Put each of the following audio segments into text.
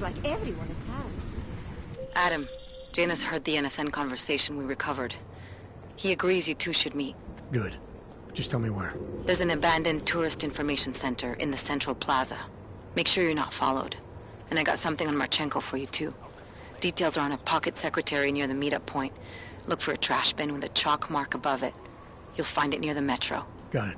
like everyone is tired. Adam, Janus heard the NSN conversation we recovered. He agrees you two should meet. Good. Just tell me where. There's an abandoned tourist information center in the central plaza. Make sure you're not followed. And I got something on Marchenko for you too. Details are on a pocket secretary near the meetup point. Look for a trash bin with a chalk mark above it. You'll find it near the metro. Got it.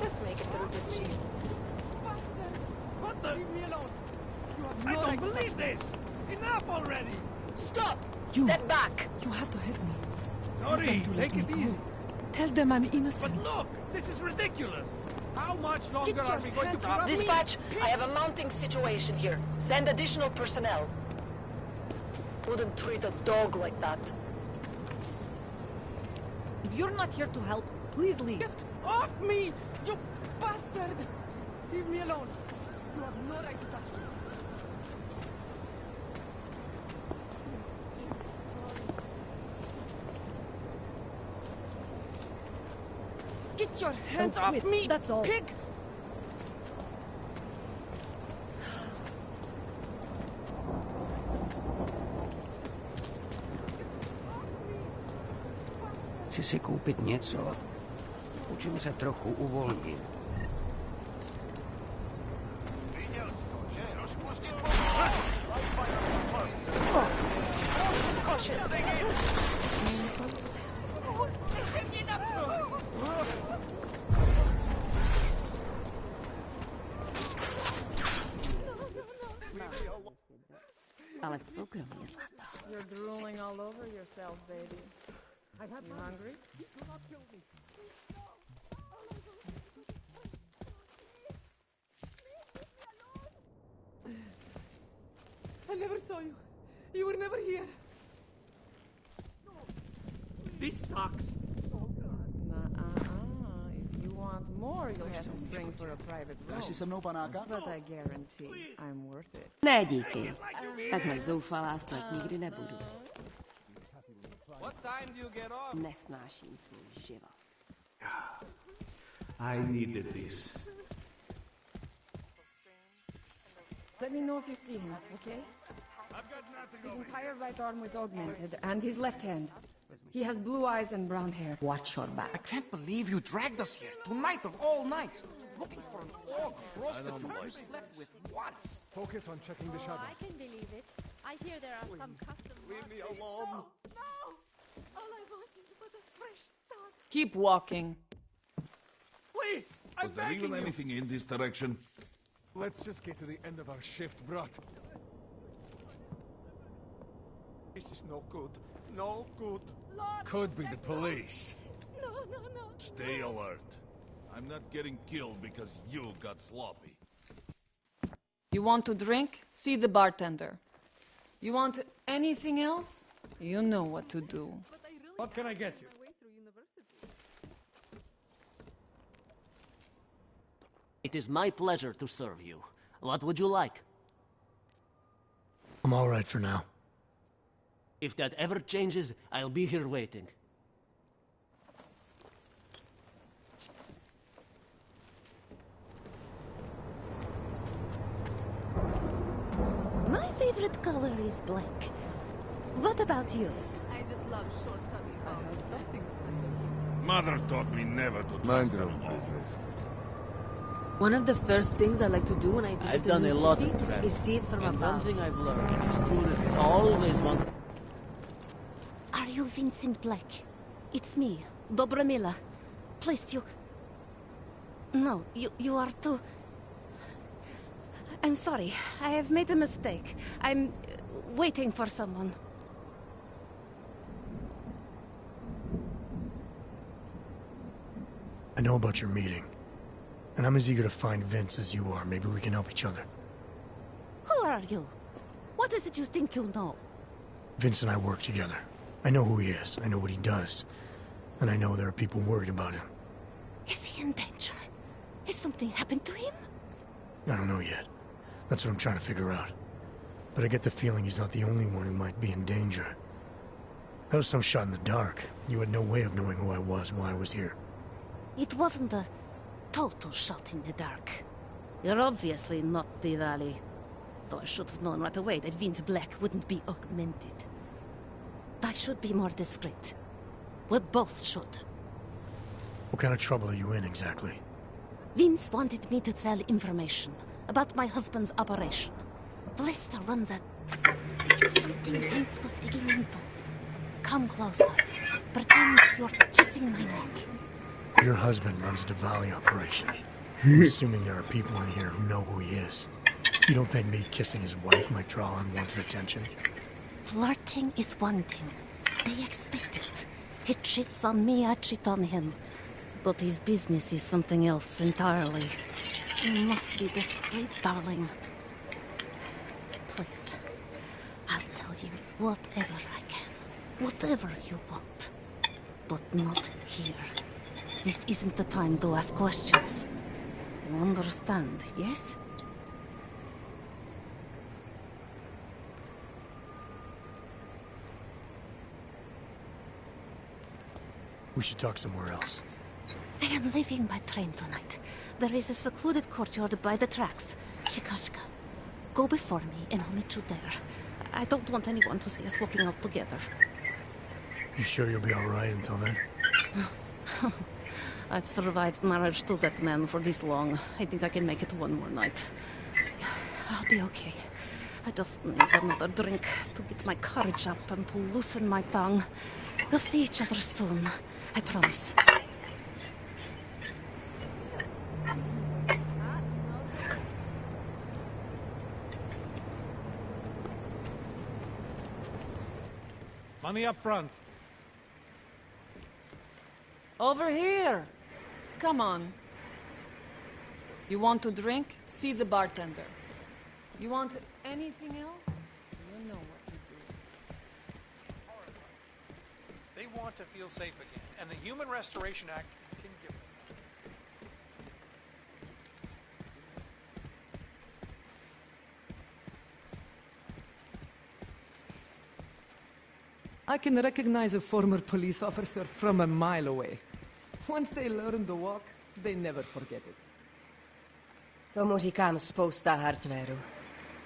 Let's make it through this sheet. What the? Leave me alone. I don't believe this. Enough already. Stop! Step back! You have to help me. Sorry, take it easy. Tell them I'm innocent. But look, this is ridiculous. How much longer are we going to put up? Dispatch, I have a mounting situation here. Send additional personnel. Wouldn't treat a dog like that. If you're not here to help, please leave. Get off me, you bastard! Leave me alone. You have no right to touch me. Get your hands off me! That's all. Pig! Chci si koupit něco. Učím se trochu uvolnit. Viděl jsi to, že? Rozpustit Ale v soukromí zlato. You're drooling all over yourself, baby. You hungry? I never saw you. You were never here. This sucks. If you want more, you'll have to spring for a private room. But I guarantee I'm worth it. Ne, díky. Takhle zoufalá snad nikdy nebudu. What time do you get off? Nesnáším svůj život. I needed this. Let me know if you see him, okay? His entire right arm was augmented, and his left hand. He has blue eyes and brown hair. Watch your back. I can't believe you dragged us here, tonight of all nights, looking for an orc prostitute you slept with once. Focus on checking the shadows. I can believe it. I hear there are some custom... Leave me alone. No! All I wanted was a fresh start. Keep walking. Please, I'm begging you. Anything in this direction? Let's just get to the end of our shift, brat. This is no good. No good. Lord, Could be the police. No. Stay alert. I'm not getting killed because you got sloppy. You want to drink? See the bartender. You want anything else? You know what to do. What can I get you? It is my pleasure to serve you. What would you like? I'm all right for now. If that ever changes, I'll be here waiting. My favorite color is black. What about you? I just love short tummy. Mother taught me never to Mind your own business. One of the first things I like to do when I visit I've done a a new lot city of travel. is see it from And one above. thing I've learned is tourists always want... Are you Vincent Black? It's me, Dobromila. Pleased you... No, you are too... I'm sorry. I have made a mistake. I'm waiting for someone. I know about your meeting. And I'm as eager to find Vince as you are. Maybe we can help each other. Who are you? What is it you think you know? Vince and I work together. I know who he is. I know what he does. And I know there are people worried about him. Is he in danger? Has something happened to him? I don't know yet. That's what I'm trying to figure out. But I get the feeling he's not the only one who might be in danger. That was some shot in the dark. You had no way of knowing who I was while I was here. It wasn't a total shot in the dark. You're obviously not the Valley. Though I should have known right away that Vince Black wouldn't be augmented. I should be more discreet. We both should. What kind of trouble are you in, exactly? Vince wanted me to tell information about my husband's operation. Vlista runs a... It's something Vince was digging into. Come closer. Pretend you're kissing my neck. Your husband runs a Diwali operation. I'm assuming there are people in here who know who he is. You don't think me kissing his wife might draw unwanted attention? Flirting is one thing. They expect it. He cheats on me, I cheat on him. But his business is something else entirely. You must be discreet, darling. Please, I'll tell you whatever I can. Whatever you want. But not here. This isn't the time to ask questions. You understand, yes? We should talk somewhere else. I am leaving by train tonight. There is a secluded courtyard by the tracks. Shikashka. Go before me and I'll meet you there. I don't want anyone to see us walking out together. You sure you'll be alright until then? I've survived marriage to that man for this long. I think I can make it one more night. I'll be okay. I just need another drink to get my courage up and to loosen my tongue. We'll see each other soon. I promise. Money up front. Over here! Come on. You want to drink? See the bartender. You want anything else? You know what to do. They want to feel safe again, and the Human Restoration Act can give them. I can recognize a former police officer from a mile away. Once they learn to walk, they never forget it. Tomu říkám spousta hardwareu.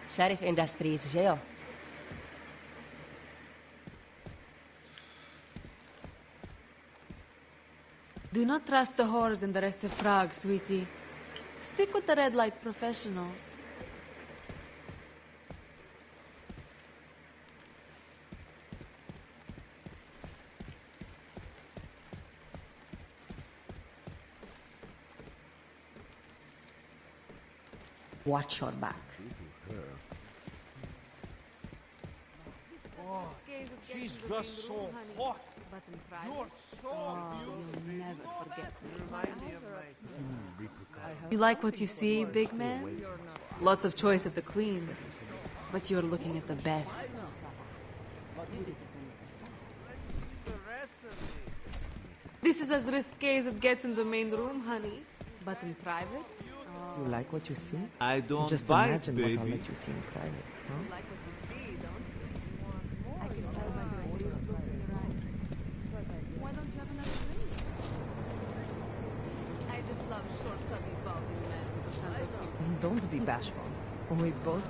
Sheriff Industries, že jo? Do not trust the whores and the rest of Prague, sweetie. Stick with the red light professionals. Watch your back. Oh, she's just so hot. You're so beautiful. You'll never forget me. Remind me of my... You like what you see, big man? Lots of choice at the Queen, but you're looking at the best. This is as risque as it gets in the main room, honey. But in private? You like what you see? I don't Just bite, imagine baby. what I'll let you see in private, huh? Why don't you have another drink? I just love short, chubby, balding men with a sense of humor. Don't be bashful. We both...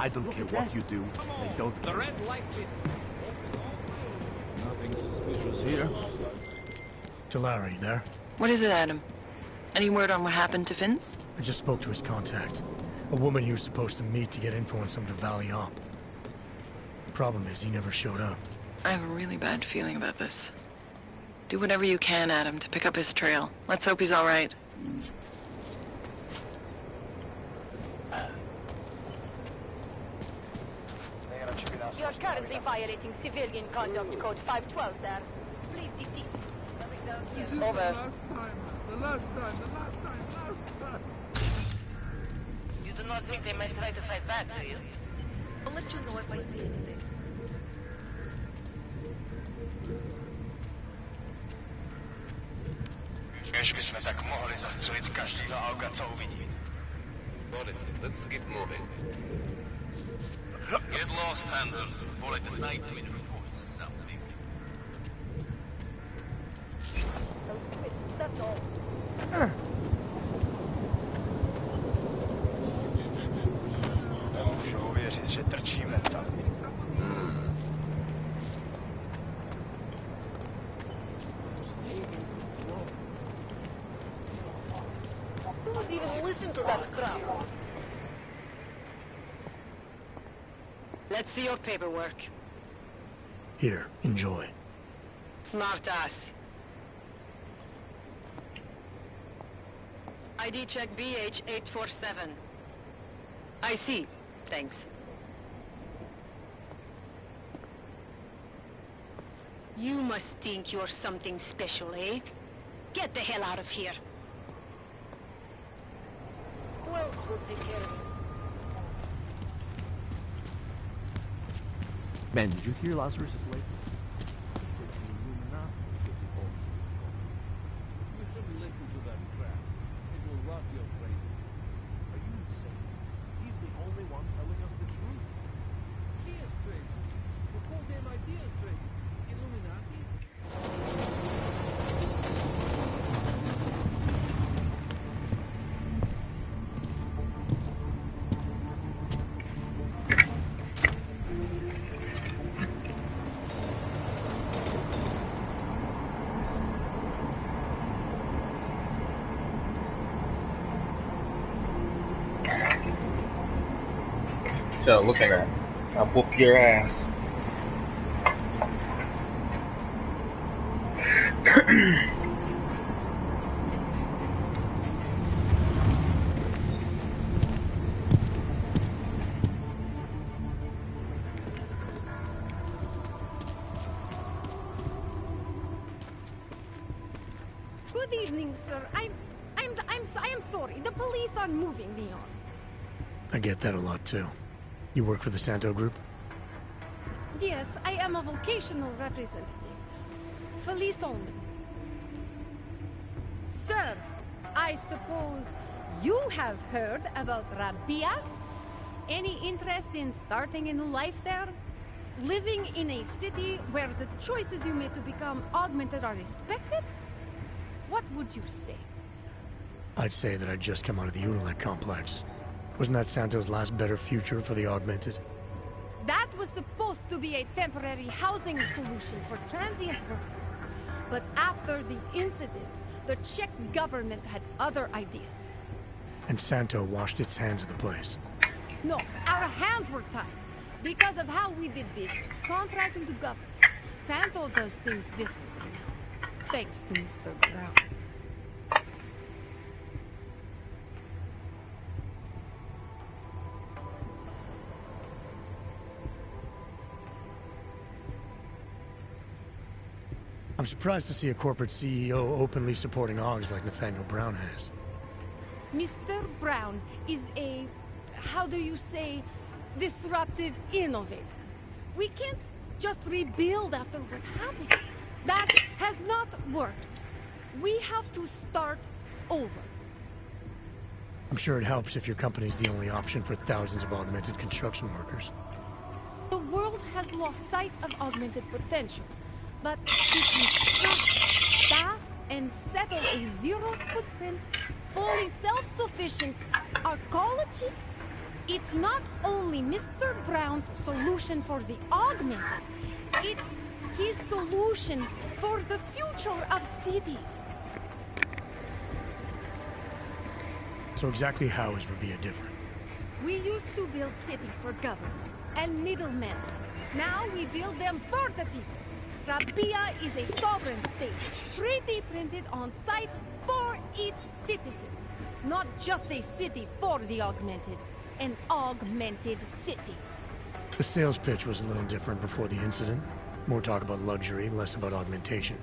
I don't care what you do. They don't care. The red light is... Nothing suspicious here. Larry, there? What is it, Adam? Any word on what happened to Vince? I just spoke to his contact. A woman he was supposed to meet to get info on some Valley op. Problem is, he never showed up. I have a really bad feeling about this. Do whatever you can, Adam, to pick up his trail. Let's hope he's all right. You are currently violating Civilian Conduct Code 512, sir. Please desist. Over. The last time. You do not think they might try to fight back, do you? I'll let you know if I see anything. Wiesz, byśmy tak mogli zastrzelić każdego auga, co uvidí. Got it. Let's keep moving. Get lost, Handel. Follow the sight to enforce something. That's all. Nemůžu uvěřit, že trčíme tam. Don't even listen to that crap. Let's see your paperwork. Here, enjoy. Smart ass. ID check BH847. I see. Thanks. You must think you're something special, eh? Get the hell out of here. Who else will take care of it? Man, did you hear Lazarus is late? You shouldn't listen to that crap. It will rot your brain. Are you insane? He's the only one telling us the truth. He is crazy. The whole damn idea is crazy. Illuminati? So, look at that. I'll whoop your ass. Good evening, sir. I'm sorry. The police are moving me on. I get that a lot, too. You work for the Santo Group? Yes, I am a vocational representative. Felice Ullman. Sir, I suppose you have heard about Rabia? Any interest in starting a new life there? Living in a city where the choices you make to become augmented are respected? What would you say? I'd say that I'd just come out of the Utilite complex. Wasn't that Santo's last better future for the augmented? That was supposed to be a temporary housing solution for transient workers. But after the incident, the Czech government had other ideas. And Santo washed its hands of the place. No, our hands were tied. Because of how we did business, contracting to governments. Santo does things differently now. Thanks to Mr. Brown. I'm surprised to see a corporate CEO openly supporting AUGs like Nathaniel Brown has. Mr. Brown is a, how do you say, disruptive innovator. We can't just rebuild after what happened. That has not worked. We have to start over. I'm sure it helps if your company's the only option for thousands of augmented construction workers. The world has lost sight of augmented potential. But to construct, staff, and settle a zero-footprint, fully self-sufficient arcology, It's not only Mr. Brown's solution for the augmented, it's his solution for the future of cities. So exactly how is Rabia different? We used to build cities for governments and middlemen. Now we build them for the people. Rabia is a sovereign state, 3D printed on site for its citizens. Not just a city for the augmented, an augmented city. The sales pitch was a little different before the incident. More talk about luxury, less about augmentation.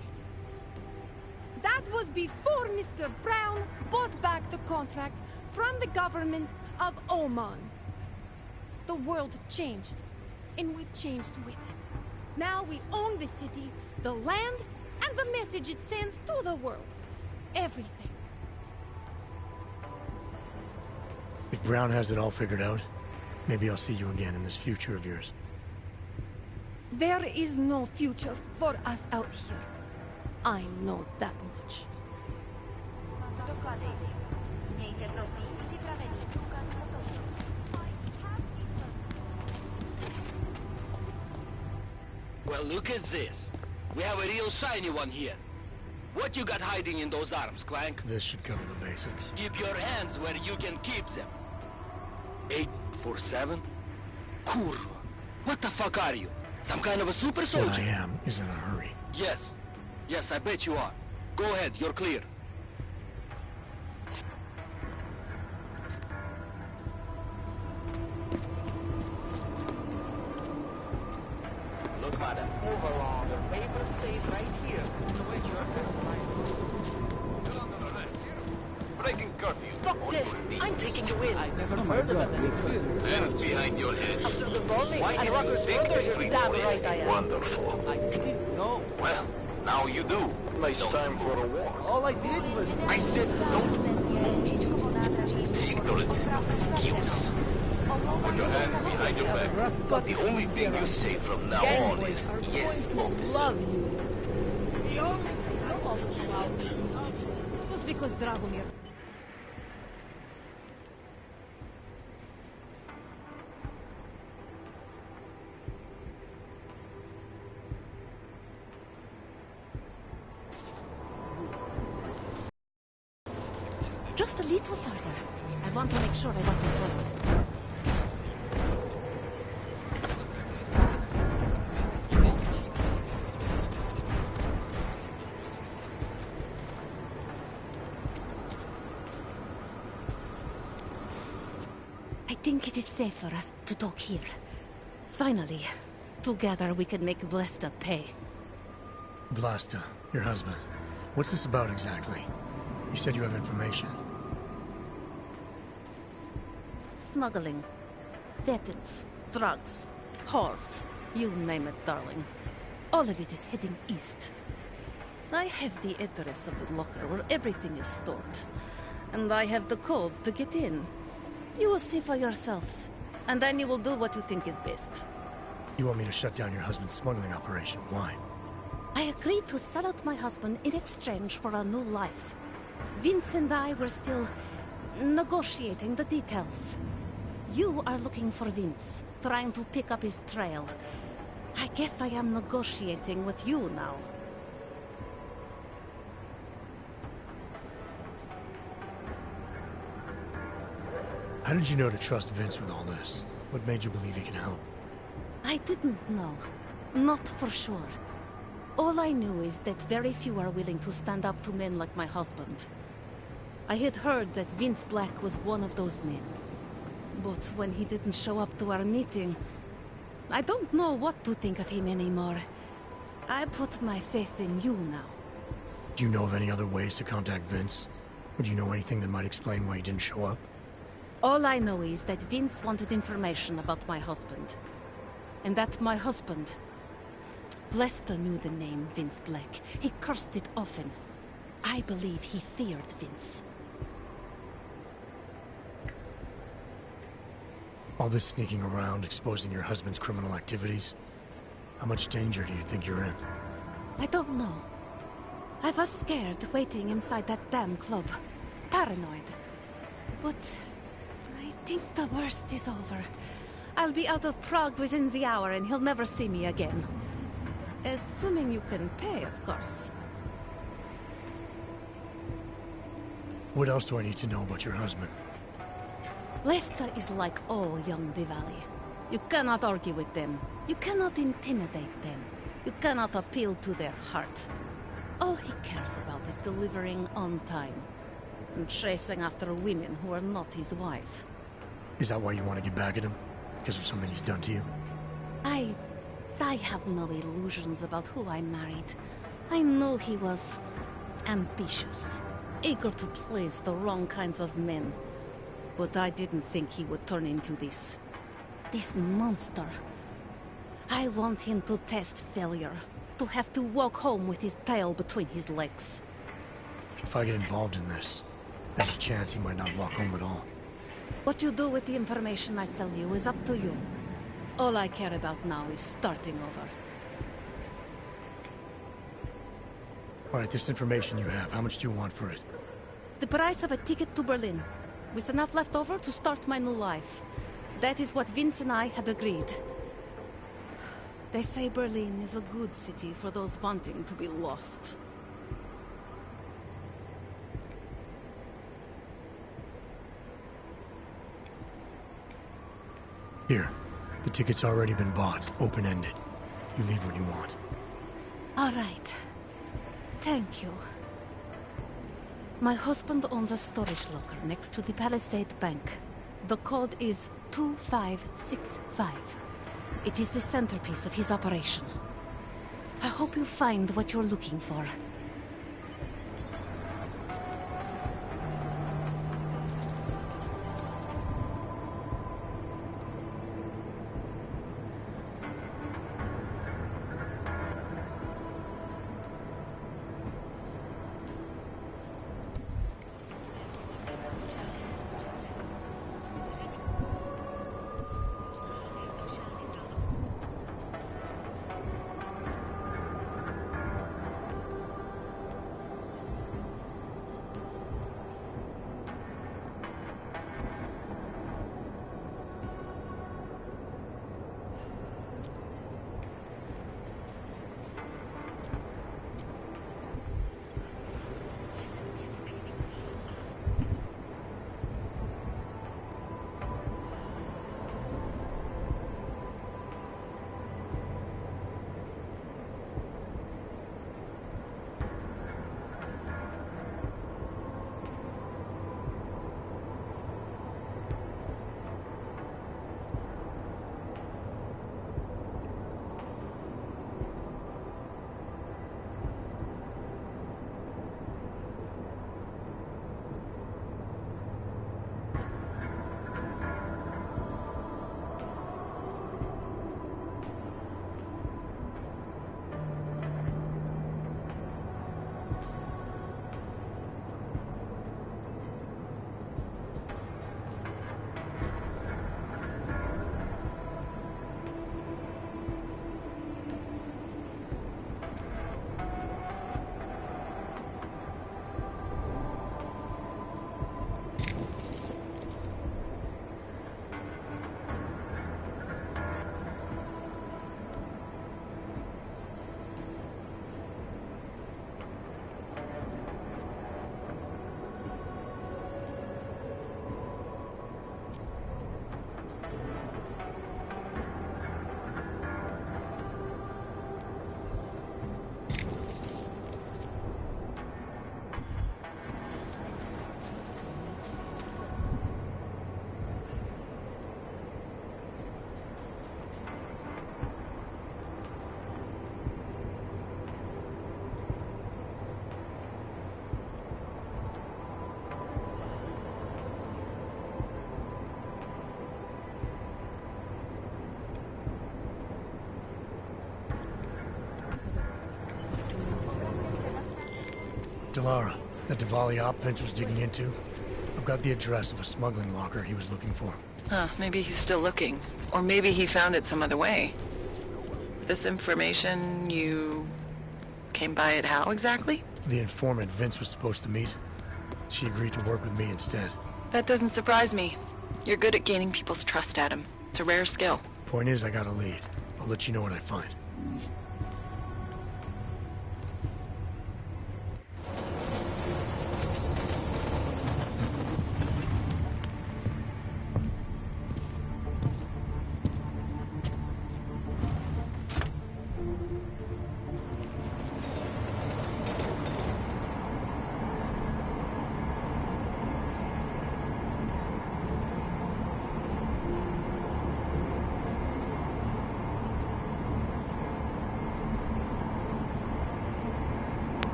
That was before Mr. Brown bought back the contract from the government of Oman. The world changed, and we changed with it. Now we own the city, the land, and the message it sends to the world. Everything. If Brown has it all figured out, maybe I'll see you again in this future of yours. There is no future for us out here. I know that much. Well, look at this. We have a real shiny one here. What you got hiding in those arms, Clank? This should cover the basics. Keep your hands where you can keep them. 847? Kurva. What the fuck are you? Some kind of a super soldier? What I am is in a hurry. Yes. Yes, I bet you are. Go ahead, you're clear. Look, madam, move along. The paper stayed right here. Breaking curfew. Fuck this! I'm taking the win. I've never heard of it. Hands behind your head. After the bombing, Why I did rocked you the take brother, this you're street damn away? right I am. Wonderful. I didn't know. Well, now you do. Nice time for a walk. All I did was... I said don't. Ignorance is no excuse. Put your hands behind your back. The only thing you say from now on is yes, officer. Love you. The only because Dragomir. Just a little further. I want to make sure I wasn't followed. I think it is safe for us to talk here. Finally, together we can make Vlasta pay. Vlasta, your husband. What's this about exactly? You said you have information. Smuggling. Weapons. Drugs. Whores. You name it, darling. All of it is heading east. I have the address of the locker where everything is stored. And I have the code to get in. You will see for yourself. And then you will do what you think is best. You want me to shut down your husband's smuggling operation? Why? I agreed to sell out my husband in exchange for a new life. Vince and I were still negotiating the details. You are looking for Vince, trying to pick up his trail. I guess I am negotiating with you now. How did you know to trust Vince with all this? What made you believe he can help? I didn't know. Not for sure. All I knew is that very few are willing to stand up to men like my husband. I had heard that Vince Black was one of those men. But when he didn't show up to our meeting, I don't know what to think of him anymore. I put my faith in you now. Do you know of any other ways to contact Vince? Would you know anything that might explain why he didn't show up? All I know is that Vince wanted information about my husband. And that my husband... Vlasta knew the name Vince Black. He cursed it often. I believe he feared Vince. All this sneaking around, exposing your husband's criminal activities? How much danger do you think you're in? I don't know. I was scared waiting inside that damn club. Paranoid. But I think the worst is over. I'll be out of Prague within the hour and he'll never see me again. Assuming you can pay, of course. What else do I need to know about your husband? Lester is like all young Diwali. You cannot argue with them. You cannot intimidate them. You cannot appeal to their heart. All he cares about is delivering on time. And chasing after women who are not his wife. Is that why you want to get back at him? Because of something he's done to you? I have no illusions about who I married. I know he was ambitious, eager to please the wrong kinds of men. But I didn't think he would turn into this monster. I want him to test failure, to have to walk home with his tail between his legs. If I get involved in this, there's a chance he might not walk home at all. What you do with the information I sell you is up to you. All I care about now is starting over. All right, this information you have, how much do you want for it? The price of a ticket to Berlin, with enough left over to start my new life. That is what Vince and I had agreed. They say Berlin is a good city for those wanting to be lost. Here, the ticket's already been bought, open-ended. You leave when you want. All right. Thank you. My husband owns a storage locker next to the Palisade Bank. The code is 2565. It is the centerpiece of his operation. I hope you find what you're looking for. Delara, that Diwali op Vince was digging into? I've got the address of a smuggling locker he was looking for. Huh, maybe he's still looking. Or maybe he found it some other way. This information, you came by it how exactly? The informant Vince was supposed to meet. She agreed to work with me instead. That doesn't surprise me. You're good at gaining people's trust, Adam. It's a rare skill. Point is, I got a lead. I'll let you know what I find.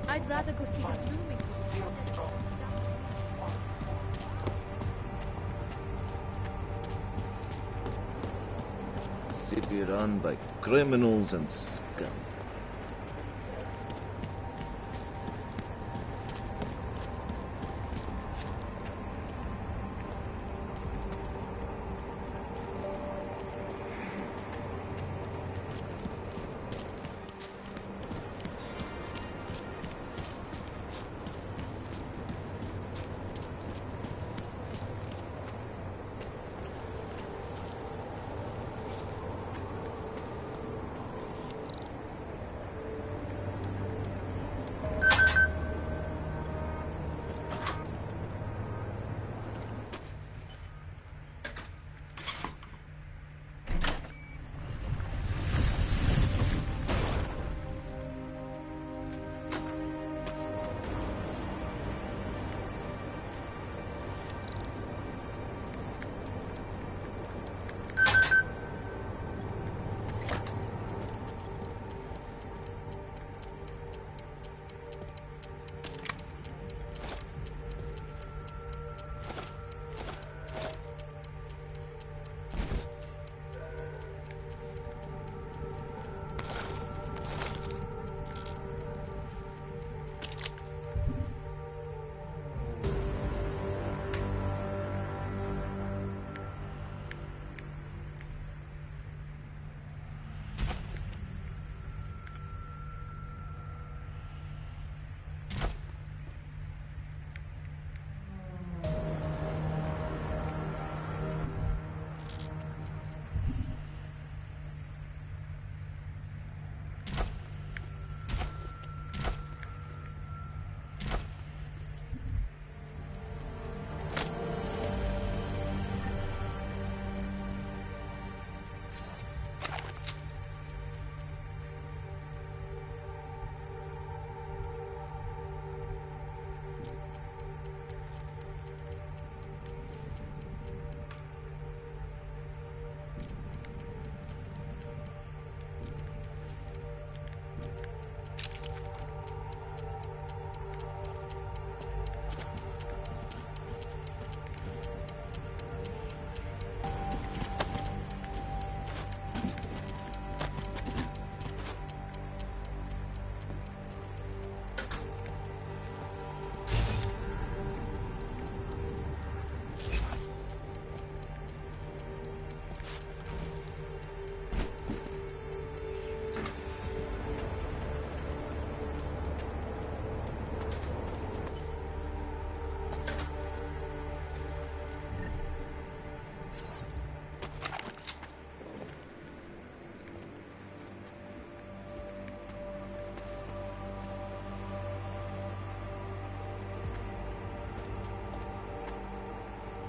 I'd rather go see the blooming. City run by criminals and scum.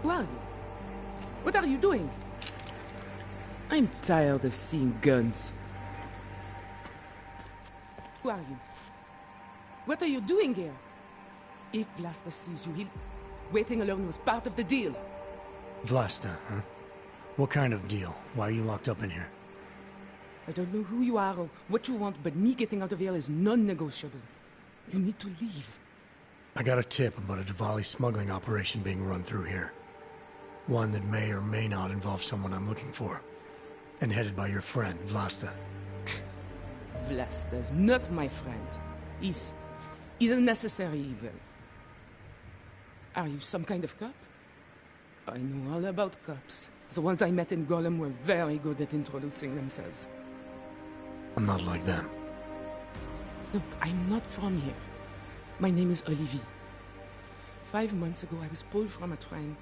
Who are you? What are you doing? I'm tired of seeing guns. Who are you? What are you doing here? If Vlasta sees you, he'll... Waiting alone was part of the deal. Vlasta, huh? What kind of deal? Why are you locked up in here? I don't know who you are or what you want, but me getting out of here is non-negotiable. You need to leave. I got a tip about a Diwali smuggling operation being run through here. One that may or may not involve someone I'm looking for. And headed by your friend, Vlasta. Vlasta's not my friend. He's a necessary evil. Are you some kind of cop? I know all about cops. The ones I met in Golem were very good at introducing themselves. I'm not like them. Look, I'm not from here. My name is Olivier. 5 months ago, I was pulled from a train.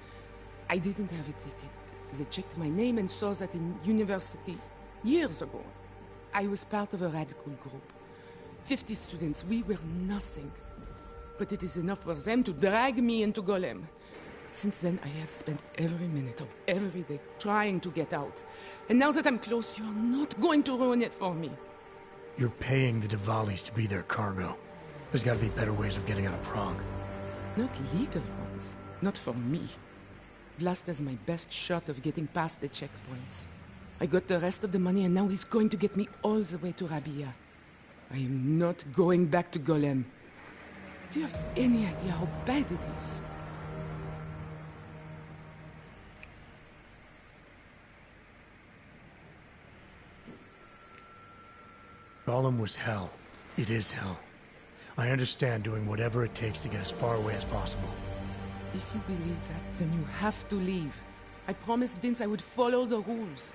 I didn't have a ticket. They checked my name and saw that in university years ago. I was part of a radical group. 50 students, we were nothing. But it is enough for them to drag me into Golem. Since then, I have spent every minute of every day trying to get out. And now that I'm close, you're not going to ruin it for me. You're paying the Diwalis to be their cargo. There's gotta be better ways of getting out of Prague. Not legal ones. Not for me. Vlasta's my best shot of getting past the checkpoints. I got the rest of the money and now he's going to get me all the way to Rabia. I am not going back to Golem. Do you have any idea how bad it is? Golem was hell. It is hell. I understand doing whatever it takes to get as far away as possible. If you believe that, then you have to leave. I promised Vince I would follow the rules.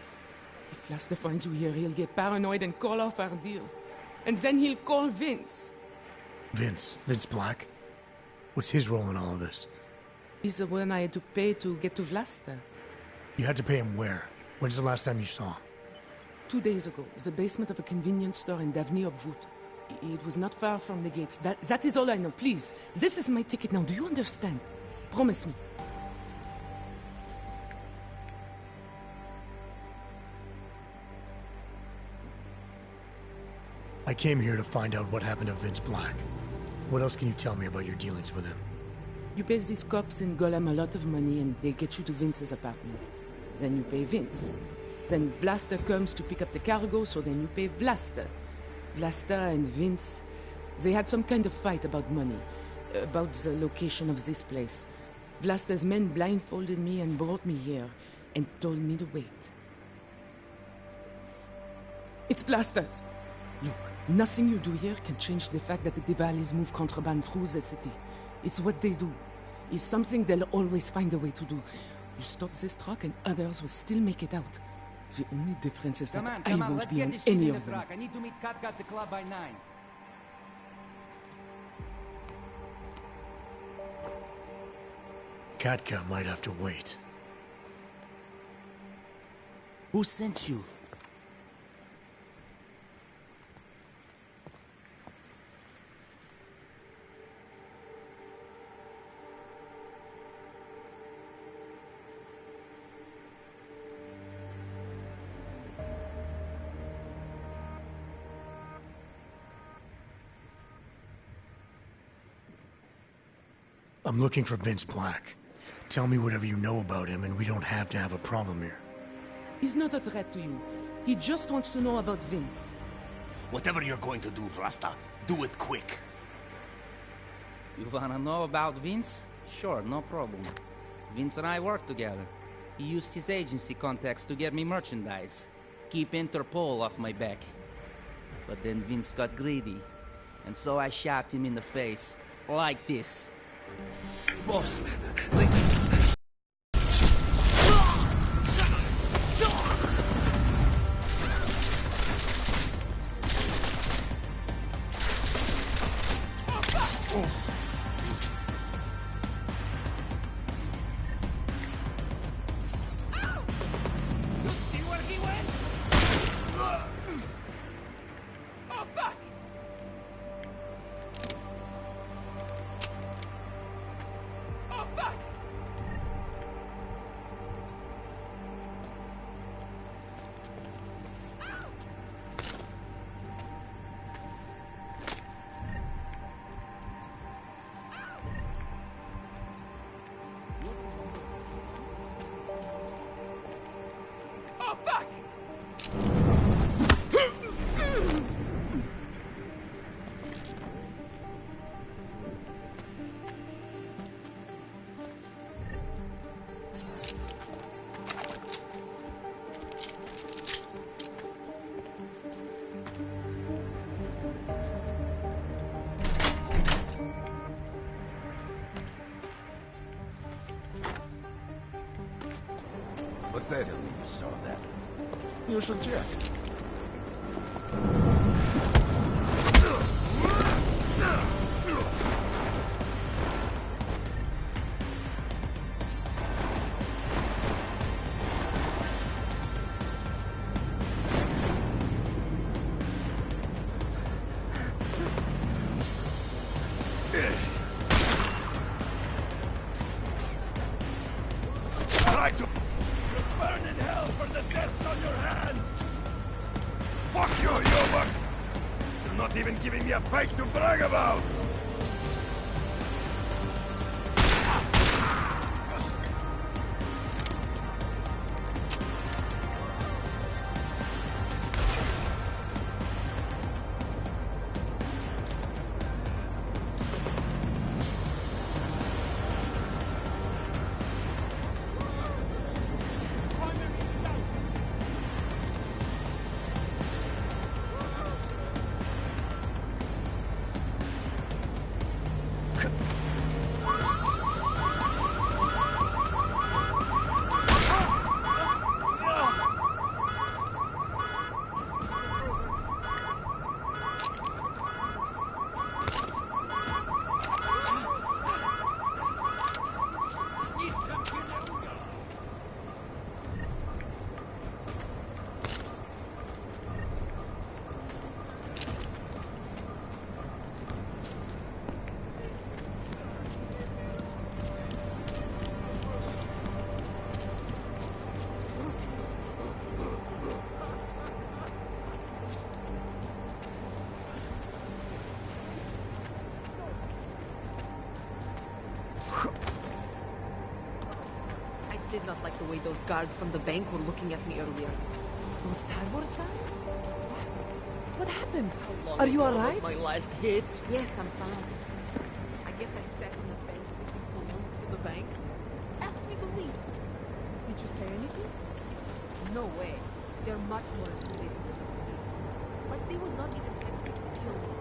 If Vlasta finds you here, he'll get paranoid and call off our deal. And then he'll call Vince. Vince Black? What's his role in all of this? He's the one I had to pay to get to Vlasta. You had to pay him where? When's the last time you saw him? 2 days ago, the basement of a convenience store in Davni Obvut. It was not far from the gates. That is all I know. Please, this is my ticket now. Do you understand? Promise me. I came here to find out what happened to Vince Black. What else can you tell me about your dealings with him? You pay these cops in Golem a lot of money and they get you to Vince's apartment. Then you pay Vince. Then Vlasta comes to pick up the cargo, so then you pay Vlasta. Vlasta and Vince, they had some kind of fight about money, about the location of this place. Vlasta's men blindfolded me and brought me here, and told me to wait. It's Vlasta! Look, nothing you do here can change the fact that the Diwalis move contraband through the city. It's what they do. It's something they'll always find a way to do. You stop this truck and others will still make it out. The only difference is that I won't be on any of them. I need to meet Katka at the club by 9. Katka might have to wait. Who sent you? I'm looking for Vince Black. Tell me whatever you know about him and we don't have to have a problem here. He's not a threat to you. He just wants to know about Vince. Whatever you're going to do, Vlasta, do it quick. You wanna know about Vince? Sure, no problem. Vince and I work together. He used his agency contacts to get me merchandise. Keep Interpol off my back. But then Vince got greedy. And so I shot him in the face. Like this. Boss, wait. saw that. You should check. Try to burn in hell for the deaths on your hands! Fuck you, human! You're not even giving me a face to brag about! I did not like the way those guards from the bank were looking at me earlier. Those Star signs? What happened? Are you alright? Was my last hit. Yes, I'm fine. I guess I sat on the bench looking for one to the bank. Asked me to leave. Did you say anything? No way. They're much more intimidating than the police. Like they would not even attempt to kill me.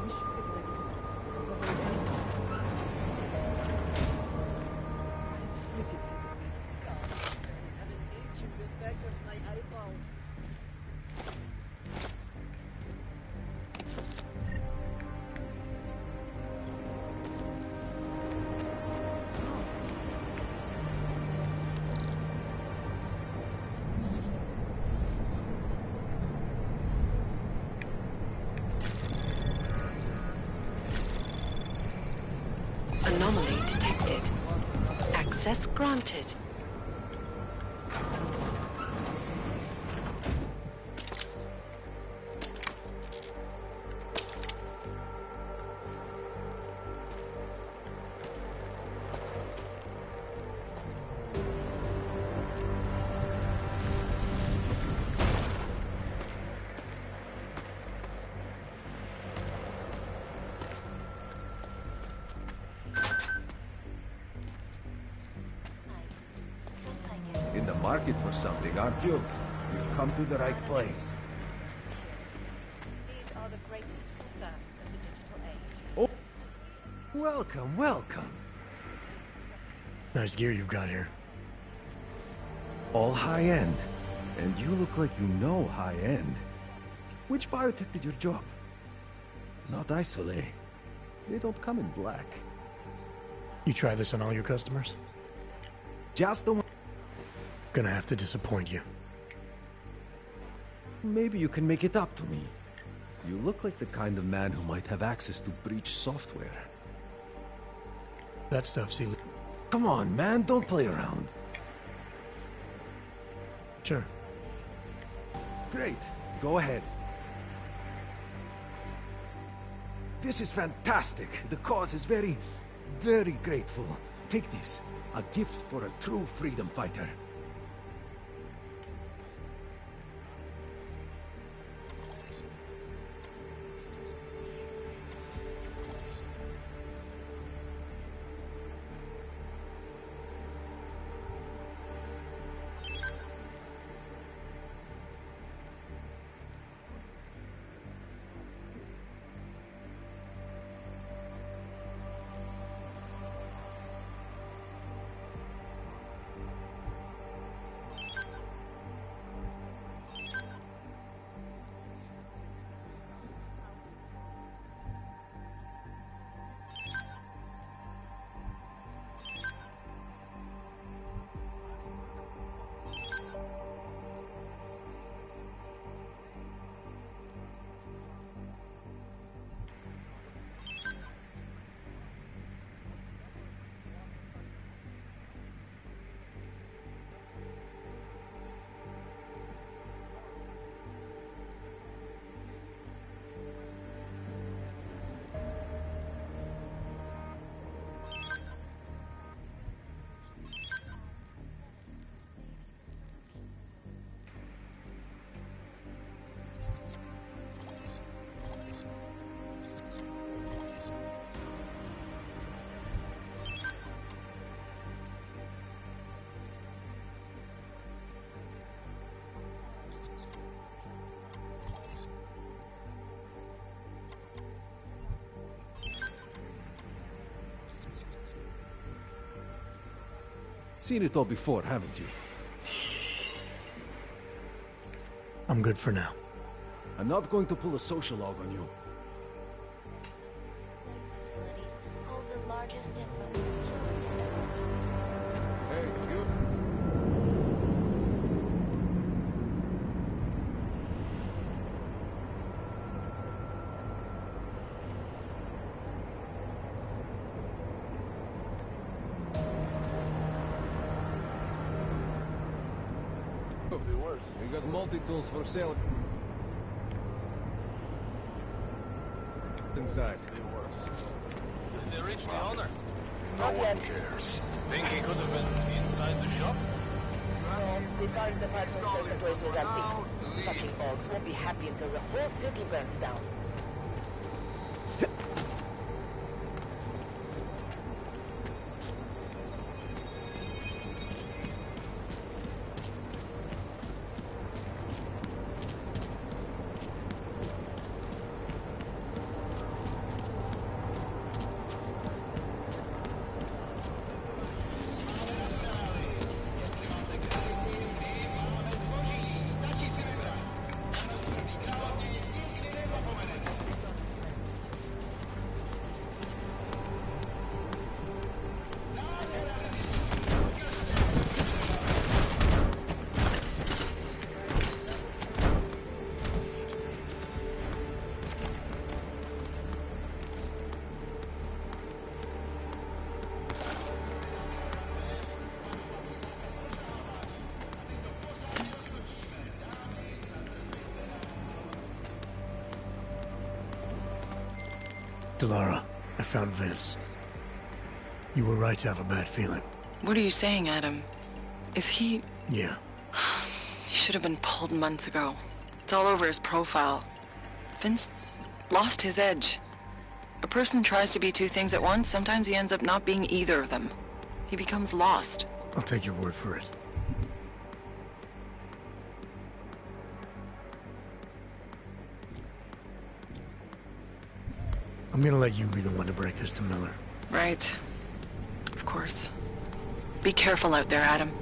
We should get ready. It's pretty epic. God, I have an itch in the back of my eyeball. Anomaly detected. Access granted. In the market for something, aren't you? You've come to the right place. These are the greatest concerns of the digital age. Oh, welcome, welcome. Nice gear you've got here. All high-end. And you look like you know high-end. Which biotech did your job? Not Isolate. They don't come in black. You try this on all your customers? Just the one. Gonna have to disappoint you. Maybe you can make it up to me. You look like the kind of man who might have access to breach software. That stuff's illegal. Come on, man, don't play around. Sure. Great, go ahead. This is fantastic. The cause is very, very grateful. Take this, a gift for a true freedom fighter. Seen it all before, haven't you? I'm good for now. I'm not going to pull a social log on you. Facilities hold the largest We got multi-tools for sale. Inside. Did they reach the owner? Not yet. Cares. Think he could have been inside the shop? No, the guard department said the place was empty. Fucking folks won't be happy until the whole city burns down. Delara, I found Vince. You were right to have a bad feeling. What are you saying, Adam? Is he... Yeah. He should have been pulled months ago. It's all over his profile. Vince lost his edge. A person tries to be two things at once, sometimes he ends up not being either of them. He becomes lost. I'll take your word for it. I'm gonna let you be the one to break this to Miller. Right. Of course. Be careful out there, Adam.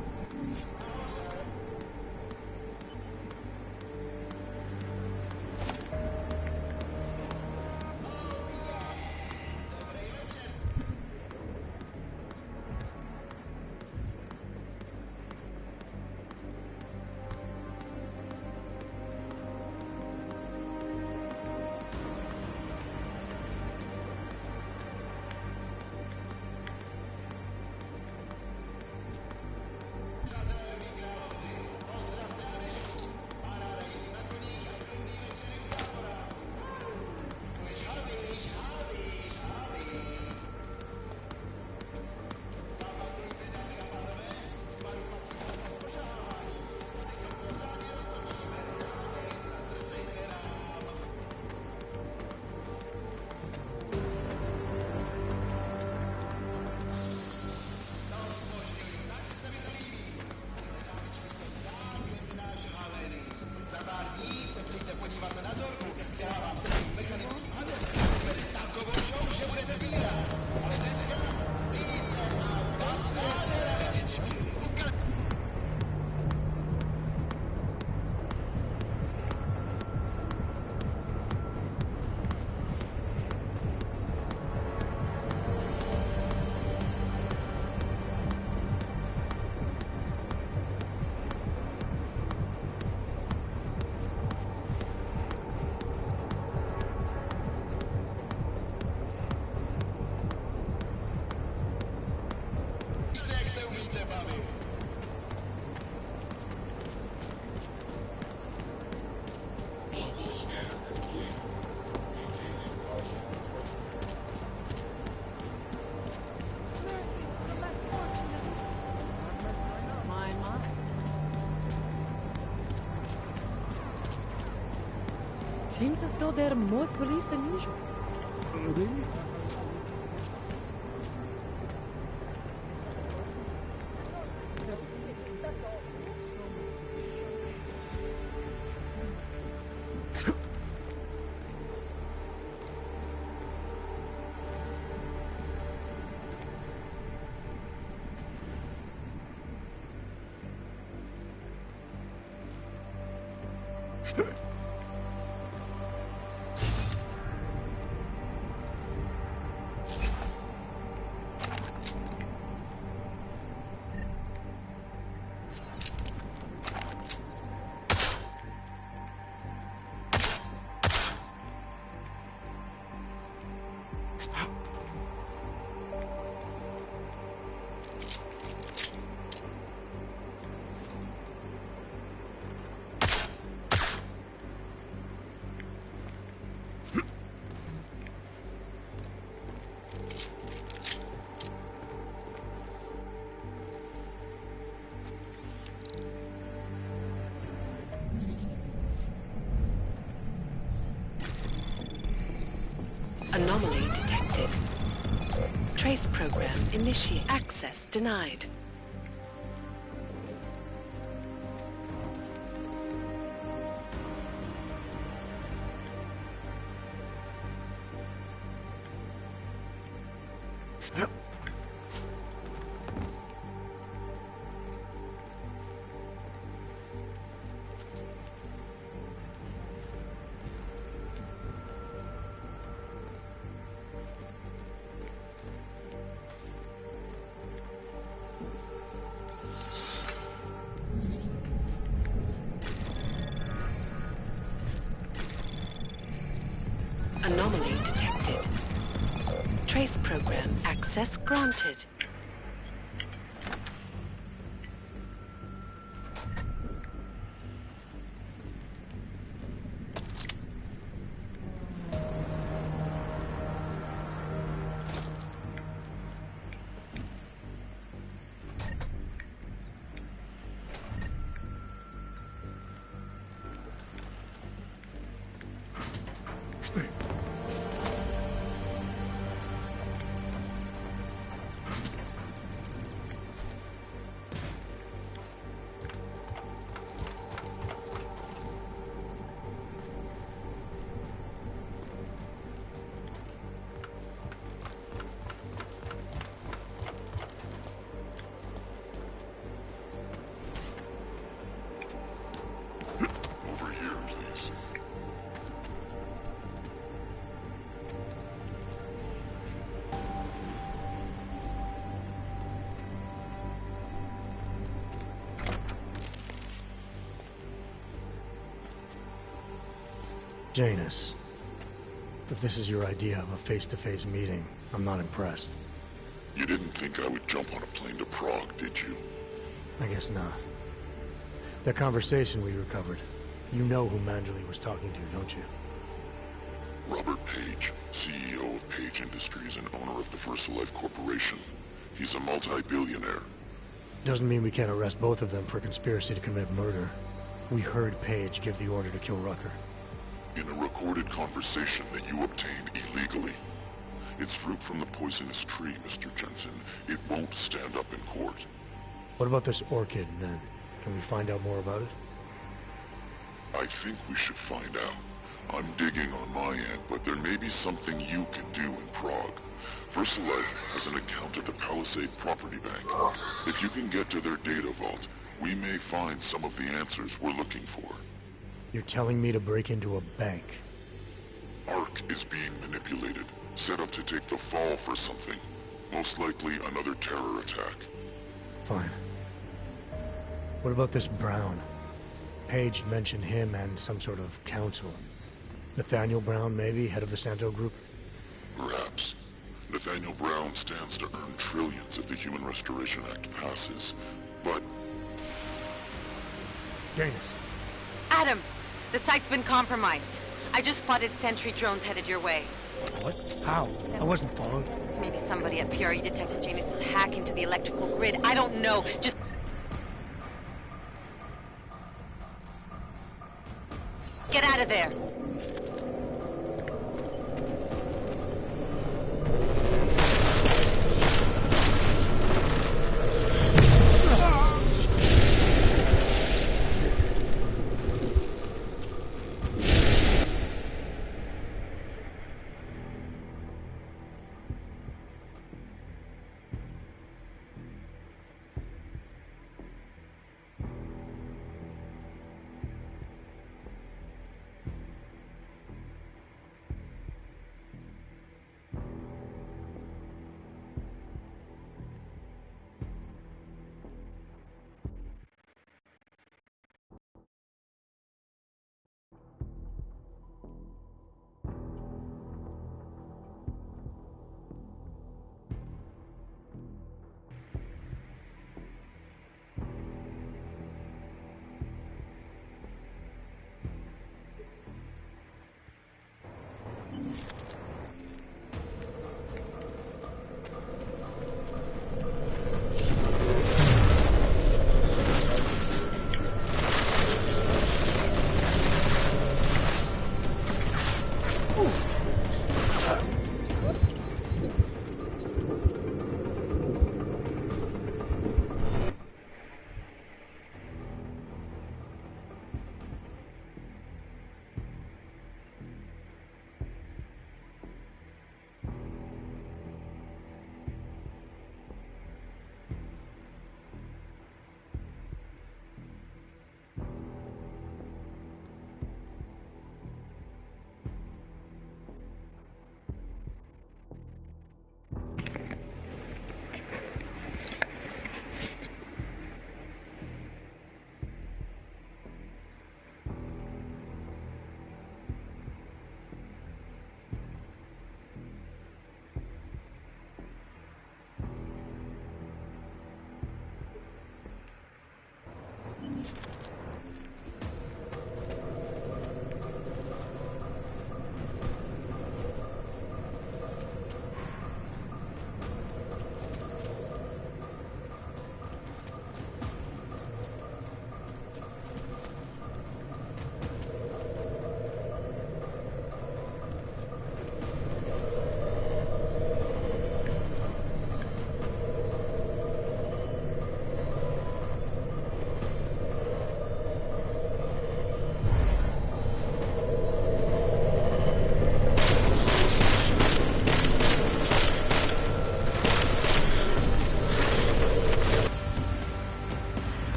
Seems as though there are more police than usual. Really? Anomaly detected. Trace program initiate. Access denied. Anomaly detected. Trace program access granted. Janus, if this is your idea of a face-to-face meeting, I'm not impressed. You didn't think I would jump on a plane to Prague, did you? I guess not. That conversation we recovered, you know who Manderley was talking to, don't you? Robert Page, CEO of Page Industries and owner of the VersaLife Corporation. He's a multi-billionaire. Doesn't mean we can't arrest both of them for conspiracy to commit murder. We heard Page give the order to kill Rucker. In a recorded conversation that you obtained illegally. It's fruit from the poisonous tree, Mr. Jensen. It won't stand up in court. What about this orchid, then? Can we find out more about it? I think we should find out. I'm digging on my end, but there may be something you can do in Prague. VersaLife has an account at the Palisade Property Bank. If you can get to their data vault, we may find some of the answers we're looking for. You're telling me to break into a bank? Ark is being manipulated, set up to take the fall for something. Most likely another terror attack. Fine. What about this Brown? Page mentioned him and some sort of council. Nathaniel Brown, maybe, head of the Santo Group? Perhaps. Nathaniel Brown stands to earn trillions if the Human Restoration Act passes, but... Janus. Adam! The site's been compromised. I just spotted sentry drones headed your way. What? How? I wasn't followed. Maybe somebody at PRE detected Janus's hack into the electrical grid. I don't know. Just... get out of there!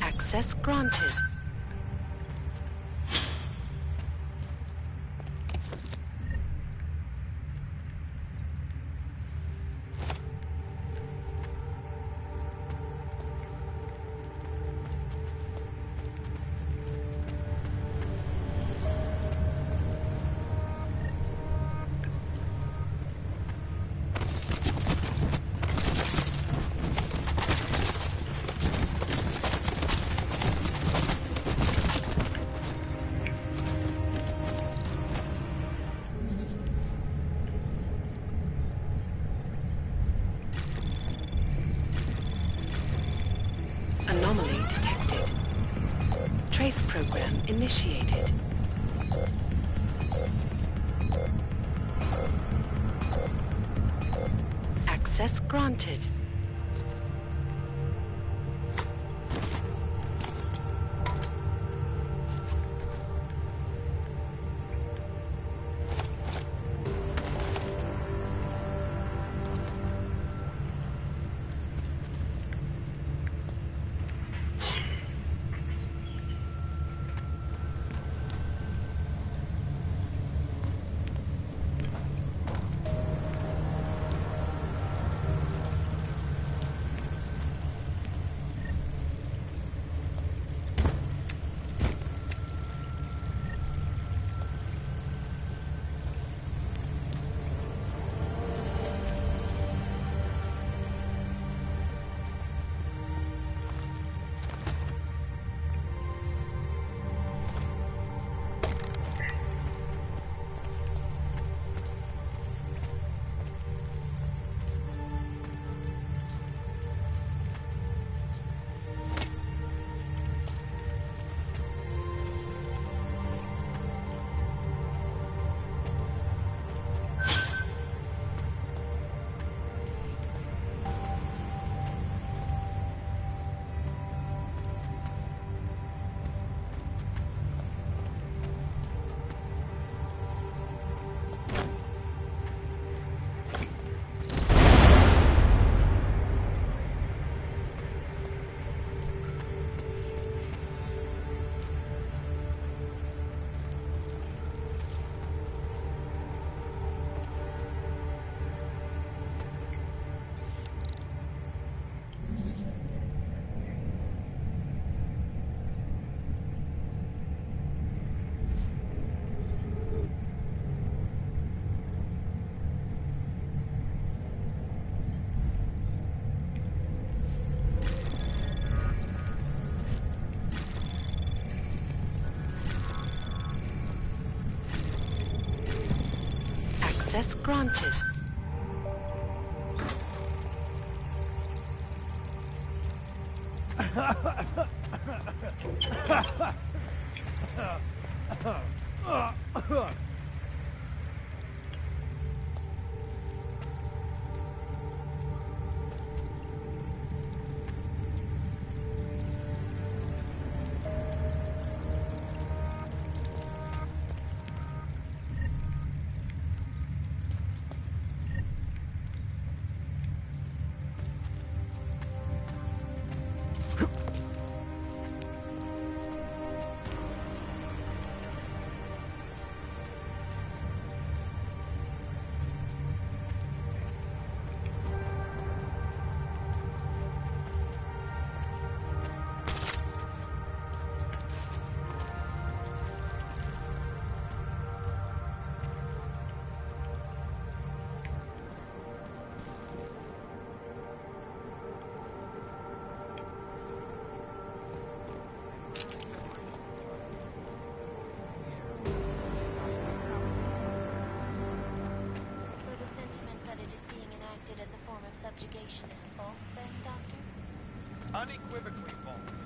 Access granted. program initiated. Access granted. Access granted. Subjugation is false, then, Doctor? Unequivocally false.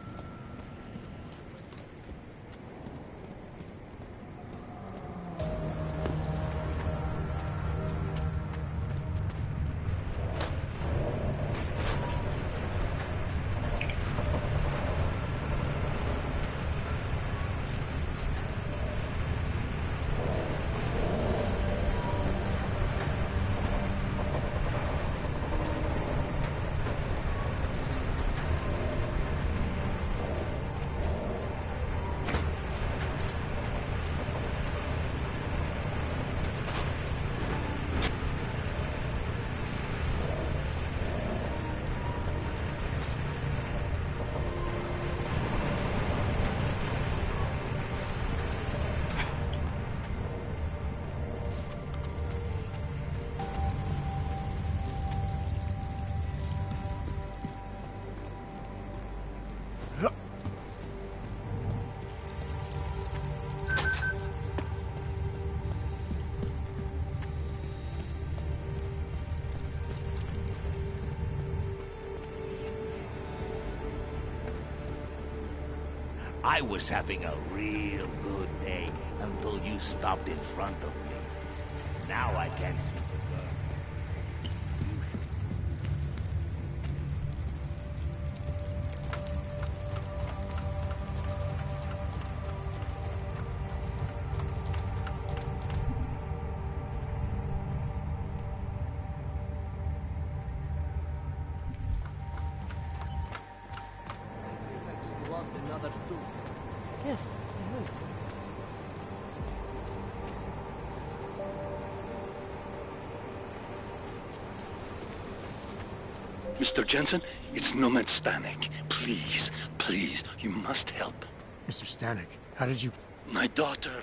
I was having a real good day until you stopped in front of me. Now I can see the girl. Lost another two. Yes, I heard. Mr. Jensen, it's Nomad Stanek. Please, please, you must help. Mr. Stanek, how did you... My daughter.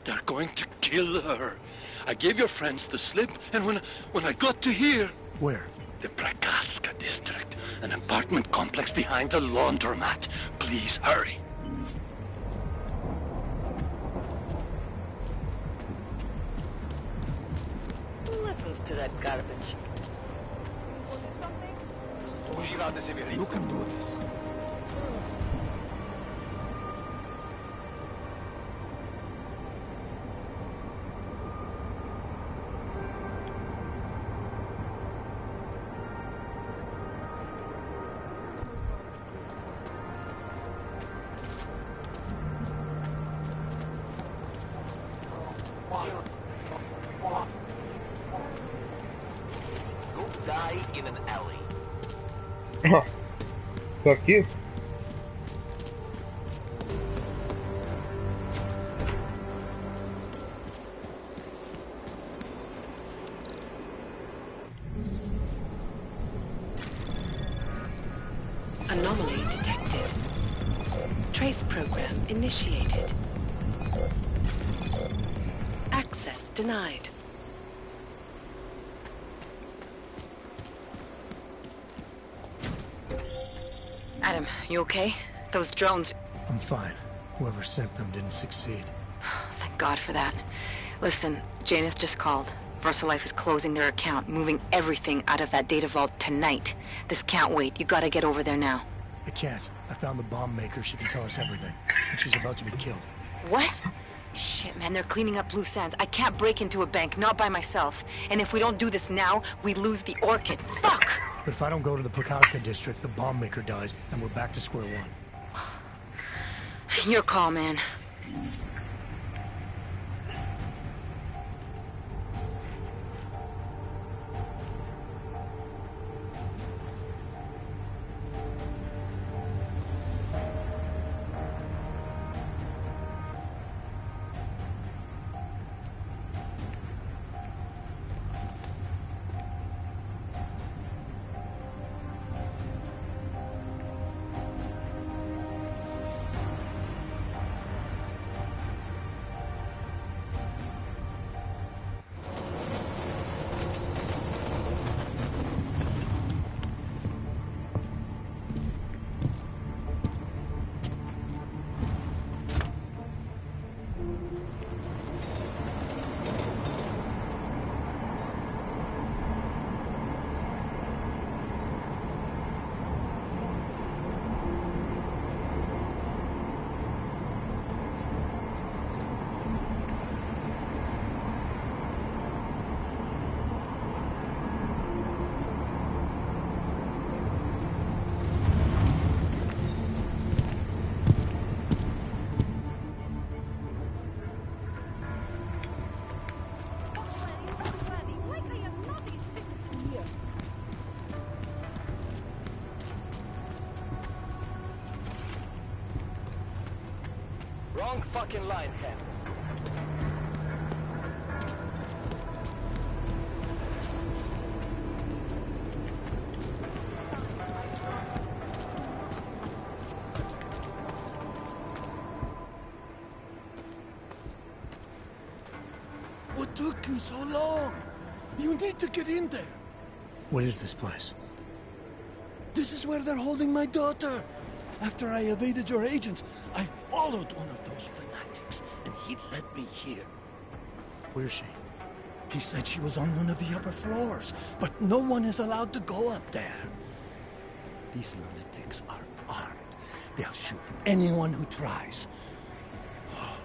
They're going to kill her. I gave your friends the slip, and when I got to here... Where? The Prakaska district. An apartment complex behind the laundromat. Please, hurry. Who listens to that garbage? You can do this. Go die in an alley. Fuck you. Anomaly detected. Trace program initiated. Access denied. Adam, you okay? Those drones... I'm fine. Whoever sent them didn't succeed. Thank God for that. Listen, Janus just called. VersaLife is closing their account, moving everything out of that data vault tonight. This can't wait. You gotta get over there now. I can't. I found the bomb maker. She can tell us everything. And she's about to be killed. What? Shit, man, they're cleaning up loose ends. I can't break into a bank, not by myself. And if we don't do this now, we lose the Orchid. Fuck! But if I don't go to the Prakaska district, the bomb maker dies, and we're back to square one. Your call, man. Wrong fucking line, Cap. What took you so long? You need to get in there. What is this place? This is where they're holding my daughter. After I evaded your agents, I followed one of those fanatics, and he led me here. Where's she? He said she was on one of the upper floors, but no one is allowed to go up there. These lunatics are armed. They'll shoot anyone who tries.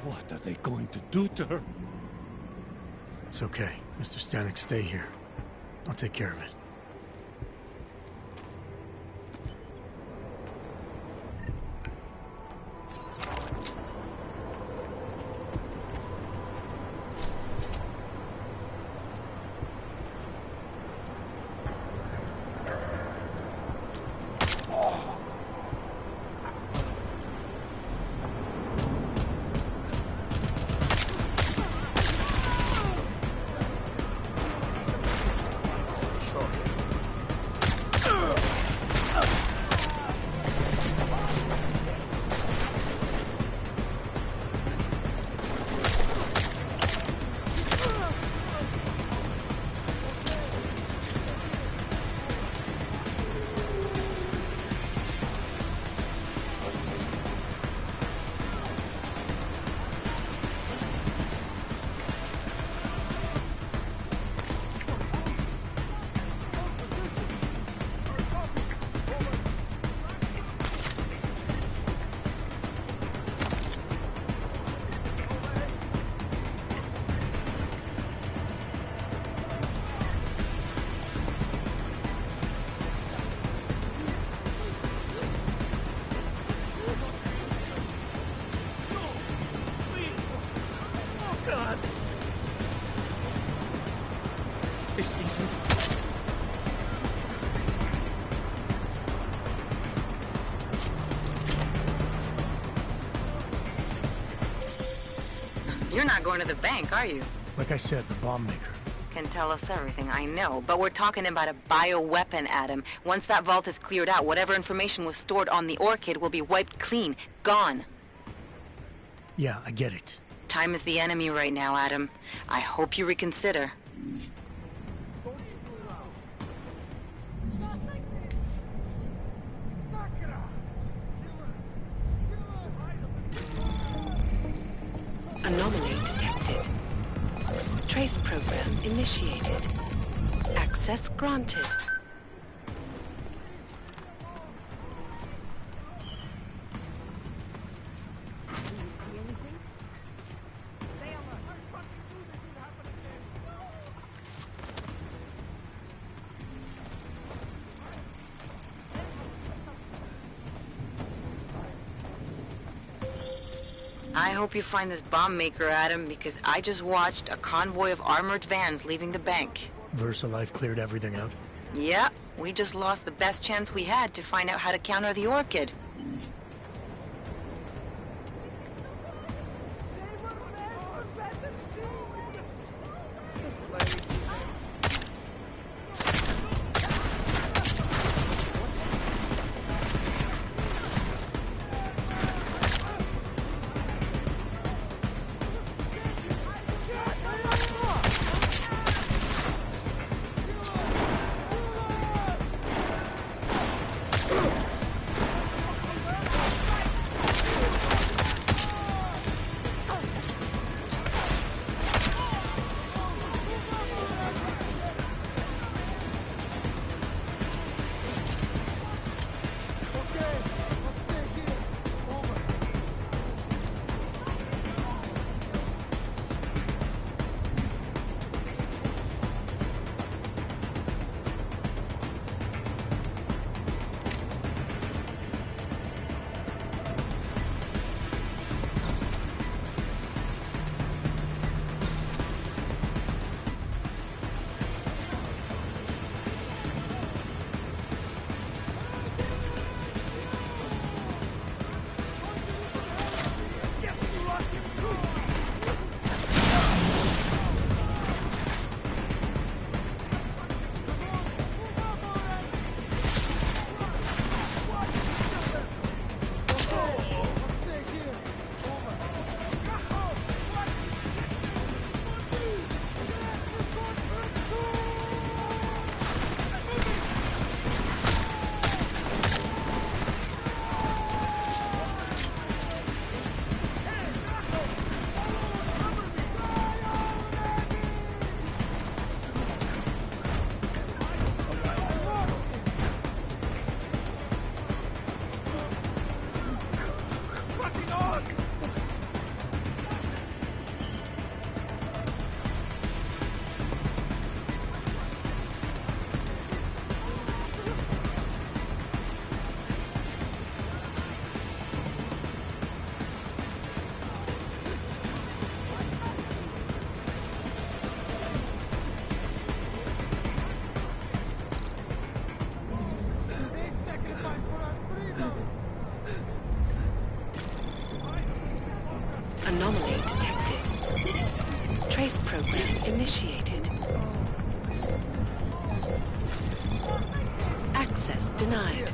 What are they going to do to her? It's okay. Mr. Stanek, stay here. I'll take care of it. This isn't... You're not going to the bank, are you? Like I said, the bomb maker. Can tell us everything, I know. But we're talking about a bioweapon, Adam. Once that vault is cleared out, whatever information was stored on the Orchid will be wiped clean. Gone. Yeah, I get it. Time is the enemy right now, Adam. I hope you reconsider. Anomaly detected. Trace program initiated. Access granted. I hope you find this bomb maker, Adam, because I just watched a convoy of armored vans leaving the bank. VersaLife cleared everything out? Yeah, we just lost the best chance we had to find out how to counter the Orchid. Anomaly detected. Trace program initiated. Access denied.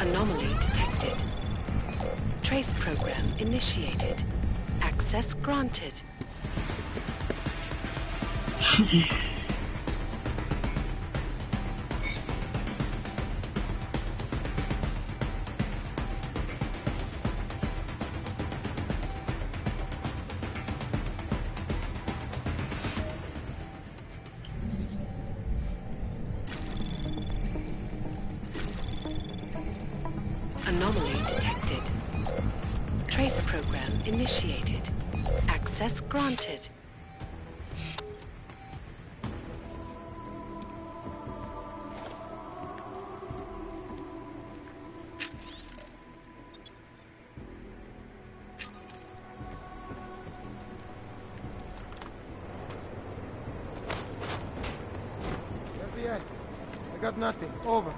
Anomaly detected. Trace program initiated. Access granted. Anomaly detected. Trace program initiated. Access granted. FBI, I got nothing. Over.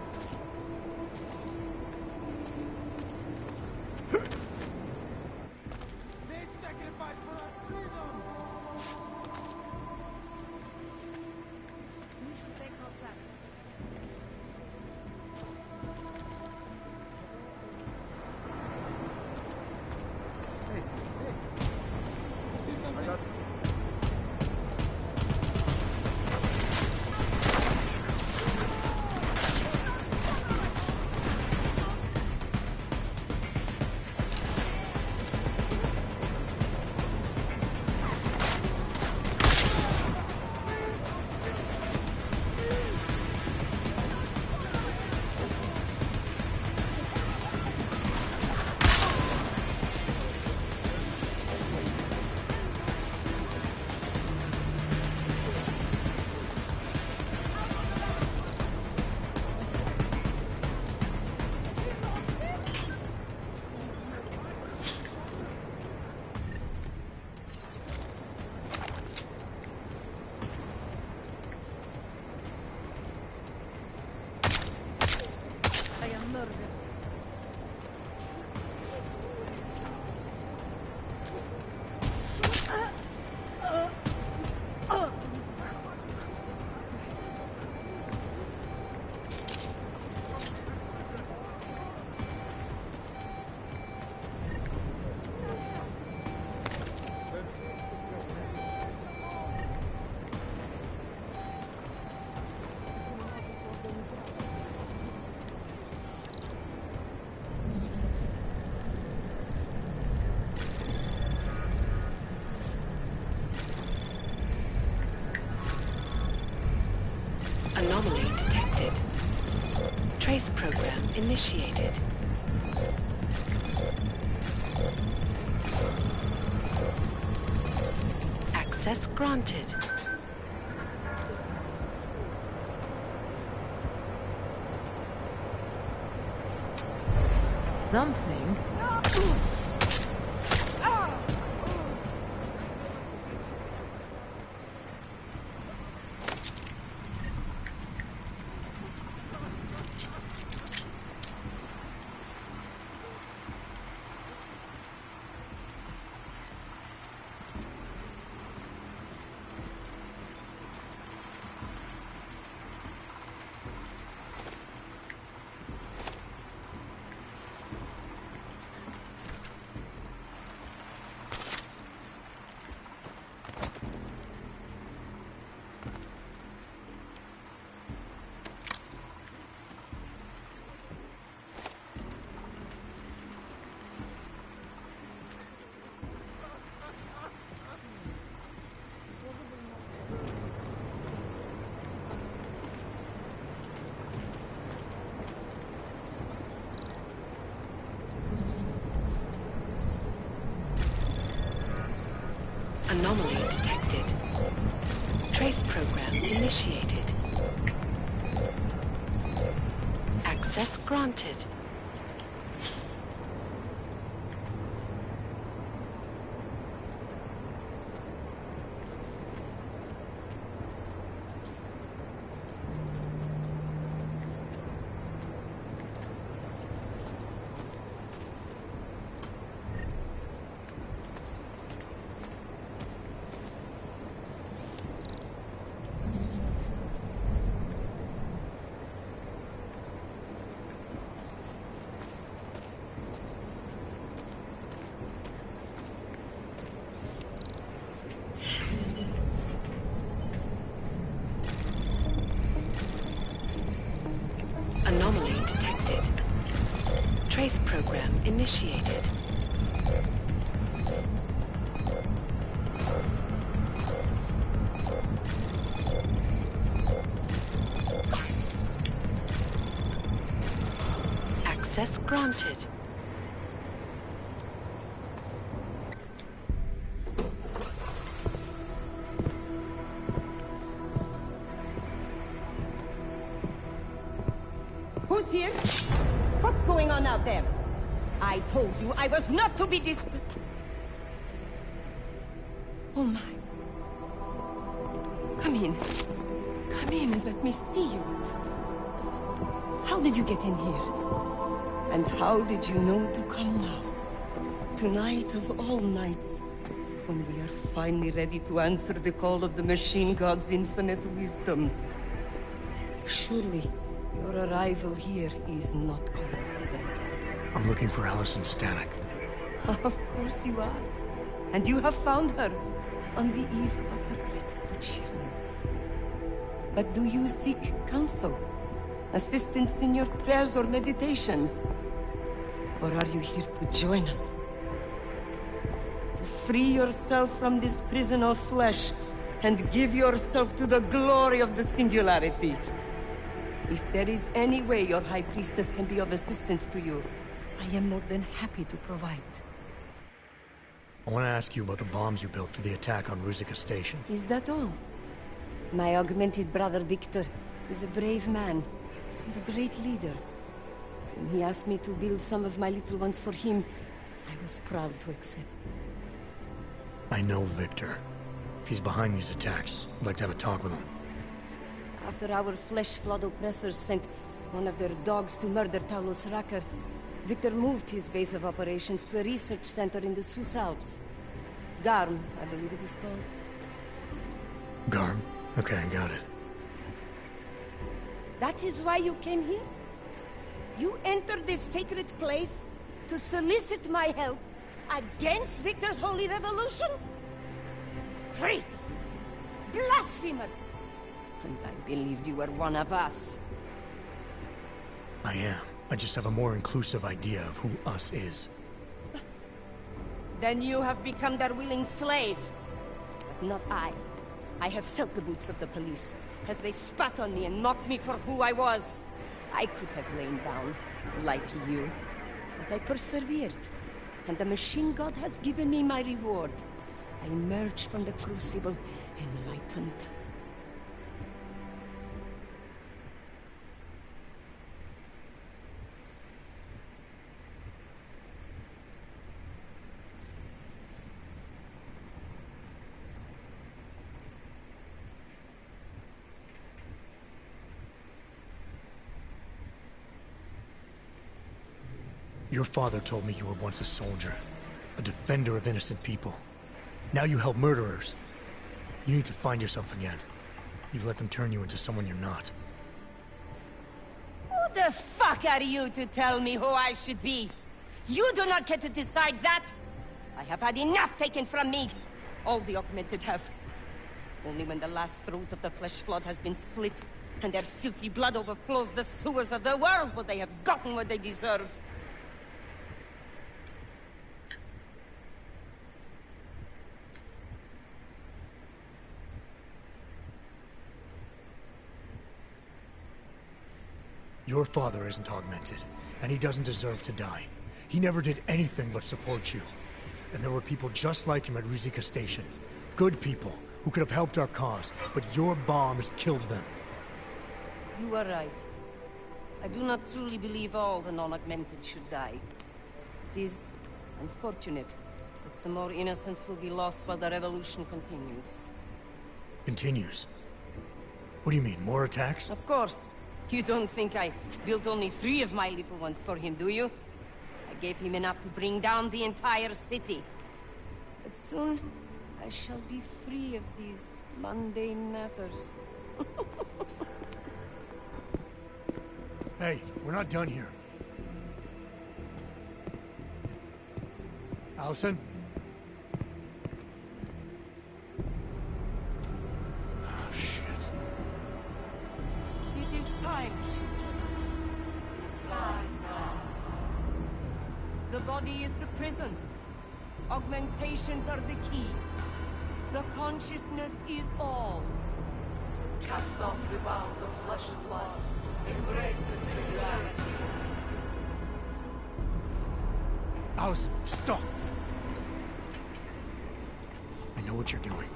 Anomaly detected. Trace program initiated. Access granted. Something. Trace program initiated. Access granted. Anomaly detected. Trace program initiated. Access granted. Who's here? What's going on out there? I told you I was not to be distant. Oh my. Come in. Come in and let me see you. How did you get in here? And how did you know to come now? Tonight of all nights, when we are finally ready to answer the call of the Machine God's infinite wisdom. Surely, your arrival here is not coincidental. I'm looking for Allison Stanek. Of course you are. And you have found her on the eve of her greatest achievement. But do you seek counsel? Assistance in your prayers or meditations? Or are you here to join us? To free yourself from this prison of flesh and give yourself to the glory of the singularity? If there is any way your High Priestess can be of assistance to you, I am more than happy to provide. I want to ask you about the bombs you built for the attack on Ruzicka Station. Is that all? My augmented brother Victor is a brave man and a great leader. When he asked me to build some of my little ones for him, I was proud to accept. I know Victor. If he's behind these attacks, I'd like to have a talk with him. After our flesh-flood oppressors sent one of their dogs to murder Talos Racker, Victor moved his base of operations to a research center in the Swiss Alps. Garm, I believe it is called. Garm? Okay, I got it. That is why you came here? You entered this sacred place to solicit my help against Victor's holy revolution? Traitor! Blasphemer! And I believed you were one of us. I am. I just have a more inclusive idea of who us is. Then you have become their willing slave. But not I. I have felt the boots of the police as they spat on me and mocked me for who I was. I could have lain down, like you. But I persevered. And the Machine God has given me my reward. I emerged from the crucible enlightened. Your father told me you were once a soldier, a defender of innocent people. Now you help murderers. You need to find yourself again. You've let them turn you into someone you're not. Who the fuck are you to tell me who I should be? You do not get to decide that! I have had enough taken from me! All the augmented have. Only when the last throat of the flesh flood has been slit, and their filthy blood overflows the sewers of the world, will they have gotten what they deserve. Your father isn't augmented, and he doesn't deserve to die. He never did anything but support you. And there were people just like him at Ruzicka Station. Good people, who could have helped our cause, but your bombs killed them. You are right. I do not truly believe all the non-augmented should die. It is unfortunate that some more innocents will be lost while the revolution continues. Continues? What do you mean, more attacks? Of course. You don't think I built only 3 of my little ones for him, do you? I gave him enough to bring down the entire city. But soon, I shall be free of these mundane matters. Hey, we're not done here. Allison? Oh, shit. It is time, it's time now. The body is the prison. Augmentations are the key. The consciousness is all. Cast off the bounds of flesh and blood. Embrace the singularity. Allison, stop! I know what you're doing.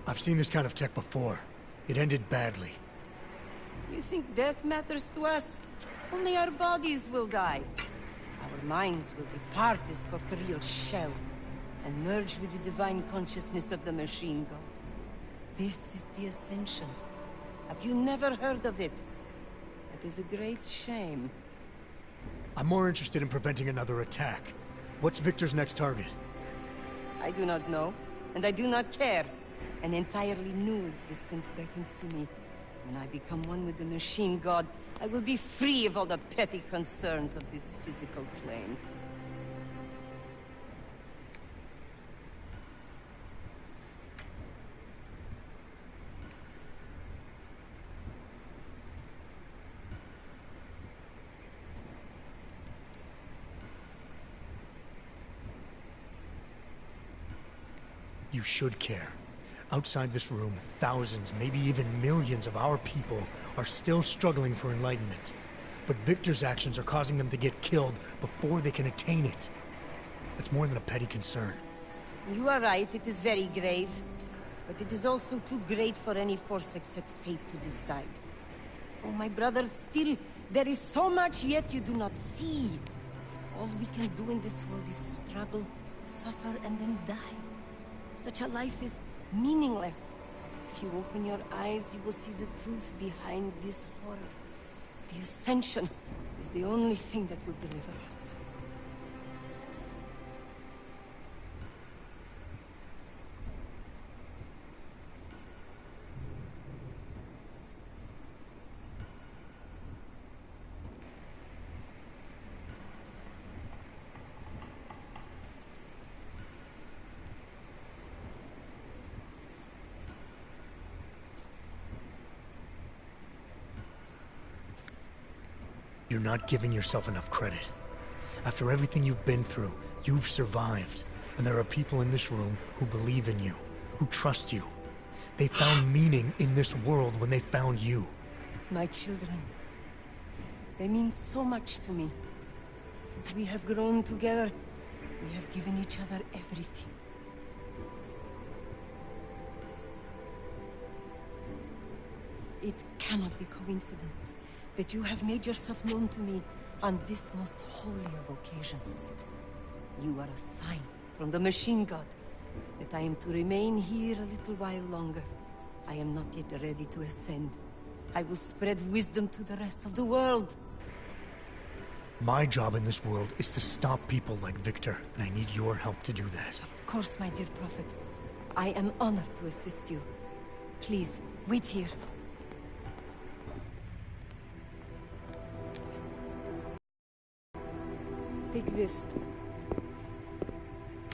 I've seen this kind of tech before. It ended badly. You think death matters to us? Only our bodies will die. Our minds will depart this corporeal shell and merge with the divine consciousness of the machine god. This is the Ascension. Have you never heard of it? It is a great shame. I'm more interested in preventing another attack. What's Victor's next target? I do not know, and I do not care. An entirely new existence beckons to me. When I become one with the machine god, I will be free of all the petty concerns of this physical plane. You should care. Outside this room, thousands, maybe even millions of our people are still struggling for enlightenment. But Victor's actions are causing them to get killed before they can attain it. That's more than a petty concern. You are right, it is very grave. But it is also too great for any force except fate to decide. Oh, my brother, still, there is so much yet you do not see. All we can do in this world is struggle, suffer, and then die. Such a life is meaningless. If you open your eyes, you will see the truth behind this horror. The Ascension is the only thing that will deliver us. You're not giving yourself enough credit. After everything you've been through, you've survived. And there are people in this room who believe in you, who trust you. They found meaning in this world when they found you. My children, they mean so much to me. As we have grown together, we have given each other everything. It cannot be coincidence that you have made yourself known to me on this most holy of occasions. You are a sign from the machine god that I am to remain here a little while longer. I am not yet ready to ascend. I will spread wisdom to the rest of the world. My job in this world is to stop people like Victor, and I need your help to do that. Of course, my dear prophet. I am honored to assist you. Please, wait here. Take this.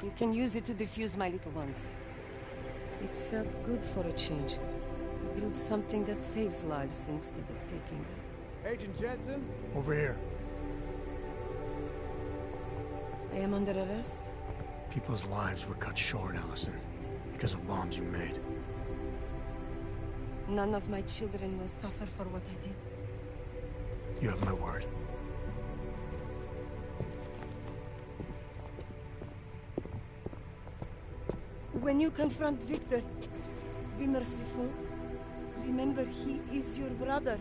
You can use it to defuse my little ones. It felt good for a change. To build something that saves lives instead of taking them. Agent Jensen? Over here. I am under arrest? People's lives were cut short, Allison, because of bombs you made. None of my children will suffer for what I did. You have my word. when you confront Victor, be merciful. Remember, he is your brother.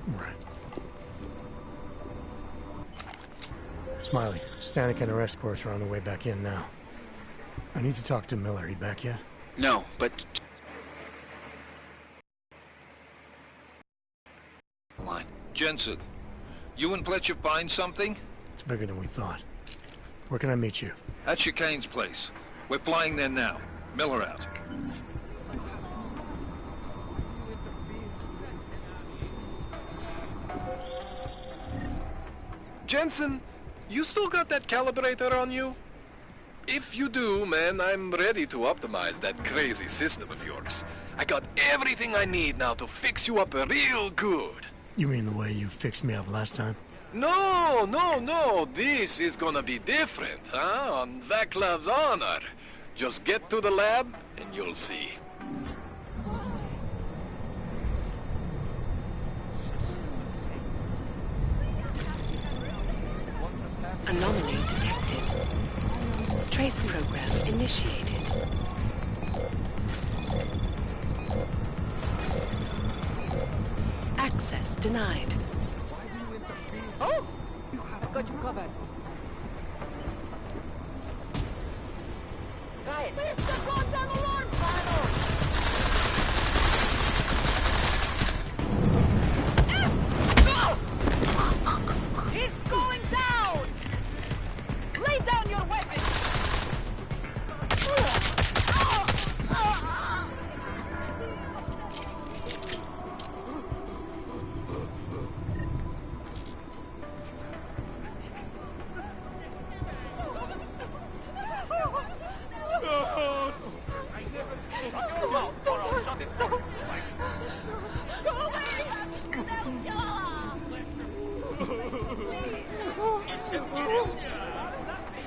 Right. Smiley, Stanek and her escorts are on the way back in now. I need to talk to Miller. He back yet? No, but... Jensen, you and Fletcher find something? It's bigger than we thought. Where can I meet you? At Chicane's place. We're flying there now. Miller out. Jensen, you still got that calibrator on you? If you do, man, I'm ready to optimize that crazy system of yours. I got everything I need now to fix you up real good. You mean the way you fixed me up last time? No, no, no. This is gonna be different, huh? On Vaclav's honor. Just get to the lab and you'll see. Anomaly detected. Trace program initiated. Access denied. Oh! I've got you covered. Right. Mr. Goddamn alarm panel! He's going down! Lay down your weapon!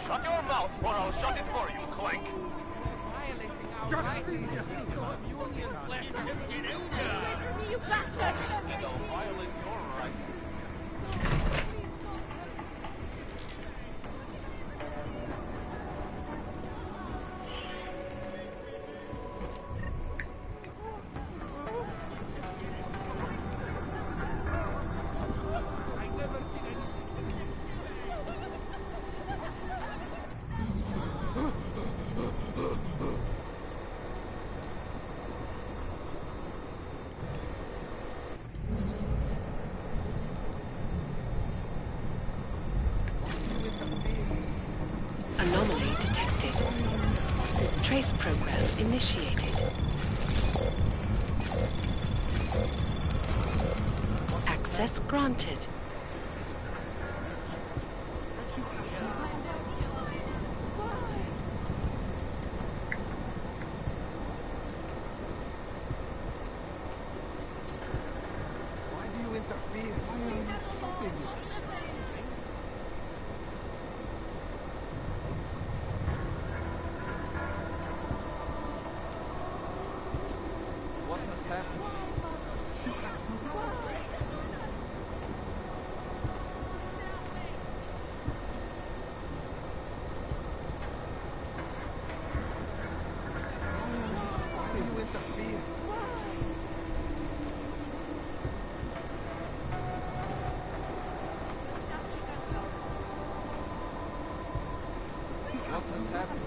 Shut your mouth, or I'll shut it for you, Clank. You bastard! They'll violate your rights. Anomaly detected. Trace program initiated. Access granted. Why do you interfere? I am stopping you. What has happened? Why do you interfere? What has happened?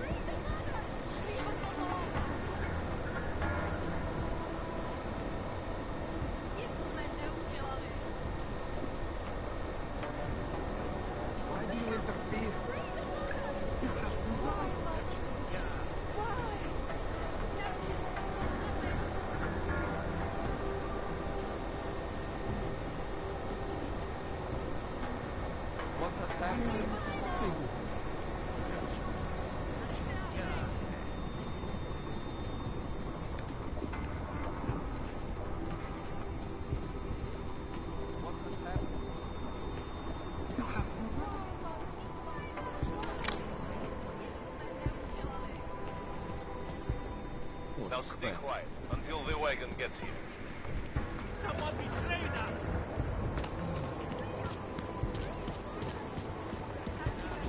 Why do you interfere? What has happened? What has happened? Now stay quiet until the wagon gets here. Someone betrayed us!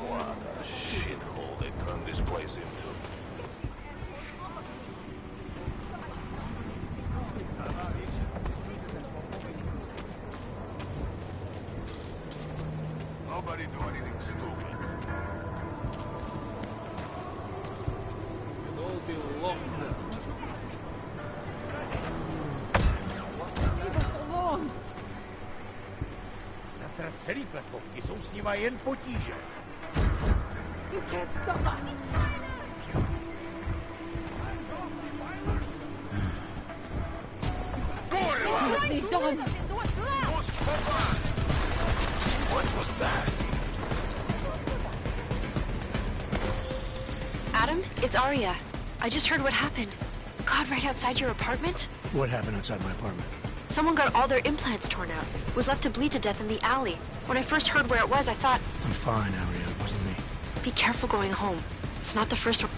What a shithole they turned this Nobody do anything stupid. You'll all be locked up. Leave us alone! Zatraceríte to, jsou s nima jen potíže. You can't stop us! What have they done? What was that? Adam, it's Arya. I just heard what happened. God, right outside your apartment? What happened outside my apartment? Someone got all their implants torn out. Was left to bleed to death in the alley. When I first heard where it was, I thought... I'm fine, Arya. It wasn't me. Be careful going home. It's not the first one.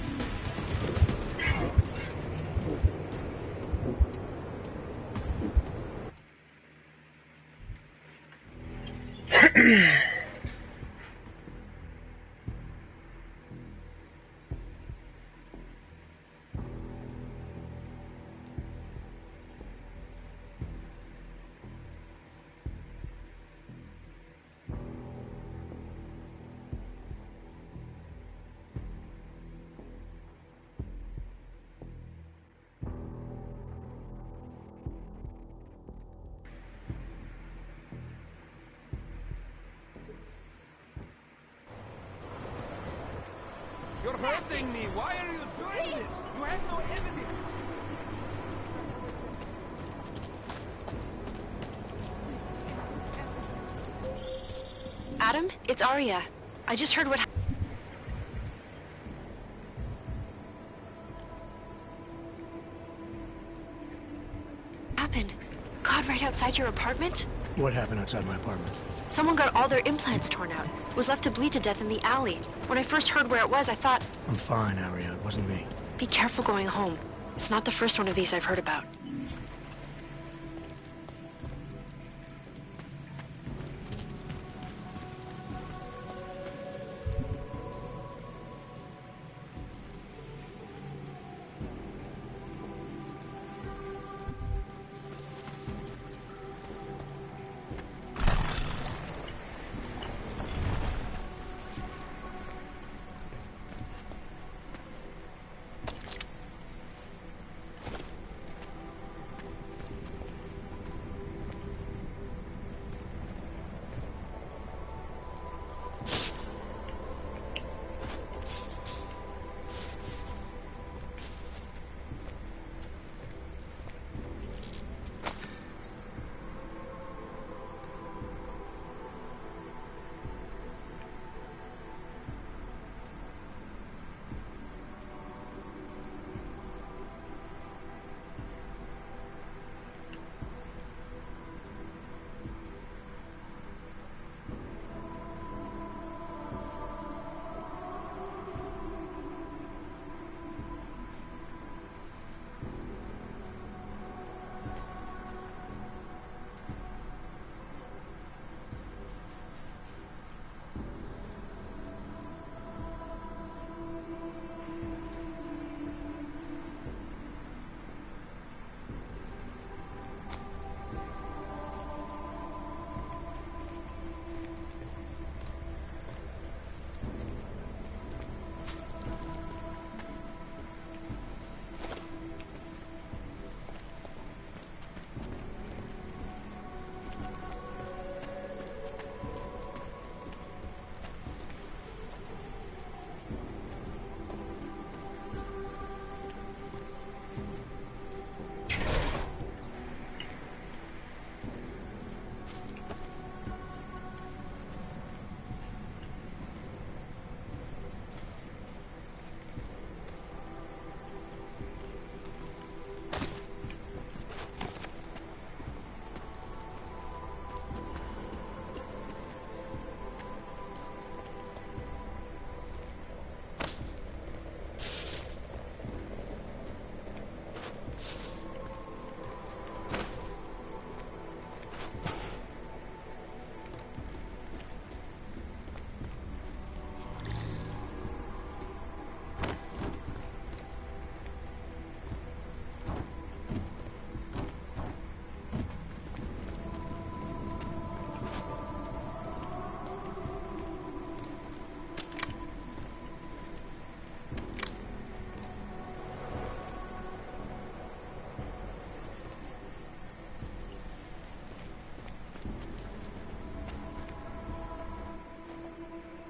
You're hurting me. Why are you doing this? You have no evidence. Adam, it's Arya. I just heard what happened. God, right outside your apartment? What happened outside my apartment? Someone got all their implants torn out. Was left to bleed to death in the alley. When I first heard where it was, I thought... I'm fine, Arya. It wasn't me. Be careful going home. It's not the first one of these I've heard about.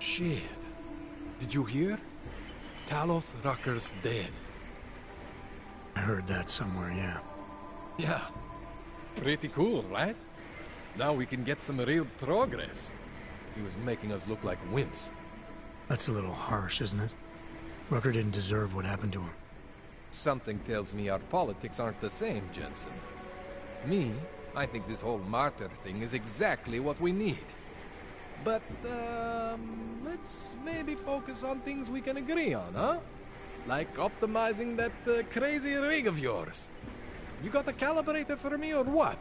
Shit. Did you hear? Talos Rucker's dead. I heard that somewhere, yeah. Yeah. Pretty cool, right? Now we can get some real progress. He was making us look like wimps. That's a little harsh, isn't it? Rucker didn't deserve what happened to him. Something tells me our politics aren't the same, Jensen. Me, I think this whole martyr thing is exactly what we need. But, let's maybe focus on things we can agree on, huh? Like optimizing that crazy rig of yours. You got a calibrator for me or what?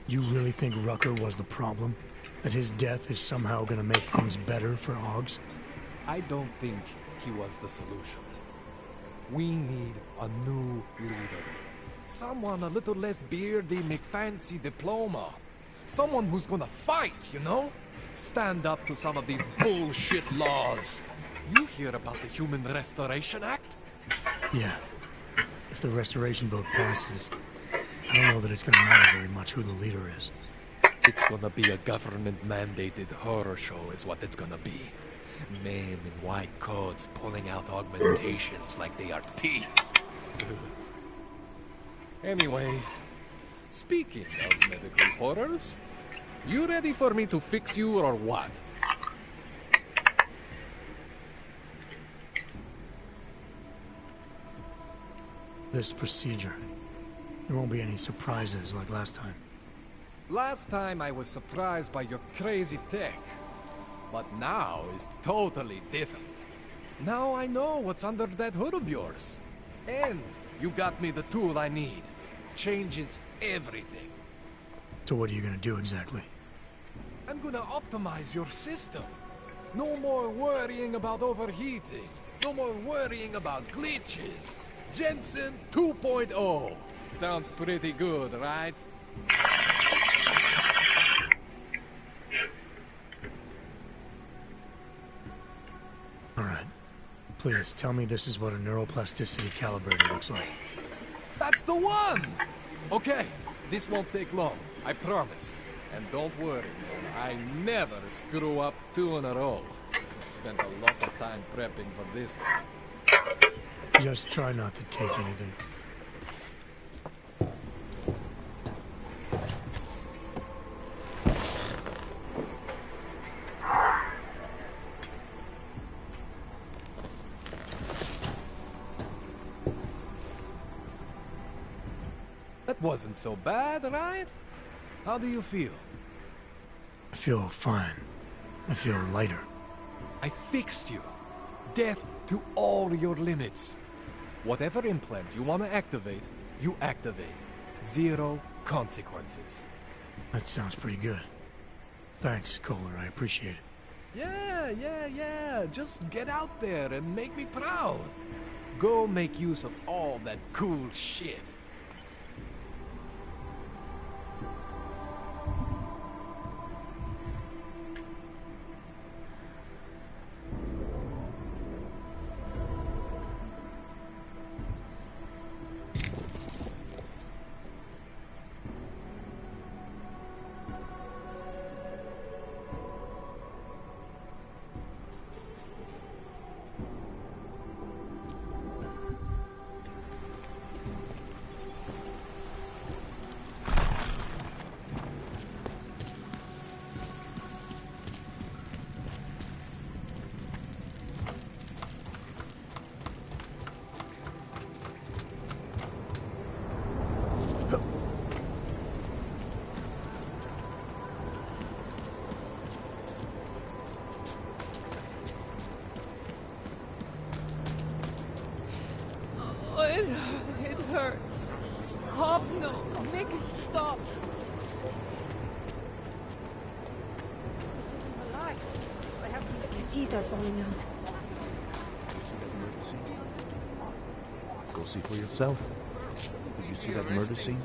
You really think Rucker was the problem? That his death is somehow gonna make things better for Augs? I don't think he was the solution. We need a new leader. Someone a little less beardy, McFancy diploma. Someone who's gonna fight, you know? Stand up to some of these bullshit laws. You hear about the Human Restoration Act? Yeah. If the restoration vote passes, I don't know that it's gonna matter very much who the leader is. It's gonna be a government-mandated horror show is what it's gonna be. Men in white coats pulling out augmentations like they are teeth. Anyway, speaking of medical horrors, you ready for me to fix you or what? This procedure. There won't be any surprises like last time. Last time I was surprised by your crazy tech. But now is totally different. Now I know what's under that hood of yours. And you got me the tool I need. Changes everything. So what are you gonna do exactly? I'm gonna optimize your system. No more worrying about overheating. No more worrying about glitches. Jensen 2.0. Sounds pretty good, right? Alright. Please, tell me this is what a neuroplasticity calibrator looks like. That's the one! Okay, this won't take long, I promise. And don't worry, man, I never screw up 2 in a row. Spent a lot of time prepping for this one. Just try not to take anything. That wasn't so bad, right? How do you feel? I feel fine. I feel lighter. I fixed you. Death to all your limits. Whatever implant you want to activate, you activate. 0 consequences. That sounds pretty good. Thanks, Kohler. I appreciate it. Yeah. Just get out there and make me proud. Go make use of all that cool shit. It hurts. Hop, no. Make it stop. This isn't alive. I have to... My teeth are falling out. Go see for yourself. Did you see that murder scene?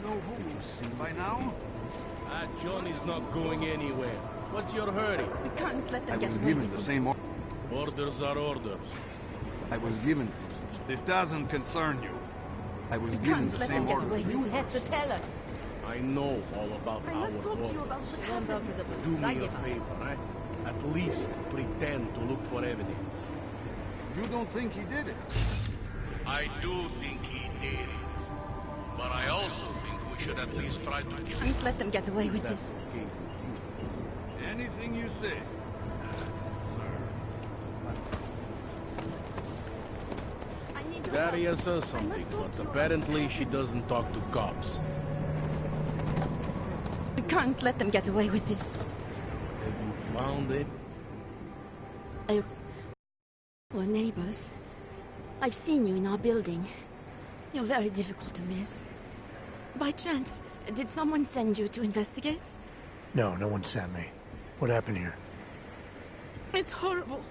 You know who? Did you see by now? Johnny's not going anywhere. What's your hurry? We can't let them I get was away given with the this. same order. Orders are orders. I was given. This doesn't concern you. I was We given can't the let same them get order. away. You have to tell us. I know all about our world. Do me a favor, eh? At least pretend to look for evidence. You don't think he did it? I do think he did it. But I also think we should at least try to... Can't let them get away with this. Anything you say. Daria says something, but apparently she doesn't talk to cops. We can't let them get away with this. Have you found it? We're neighbors. I've seen you in our building. You're very difficult to miss. By chance, did someone send you to investigate? No, no one sent me. What happened here? It's horrible.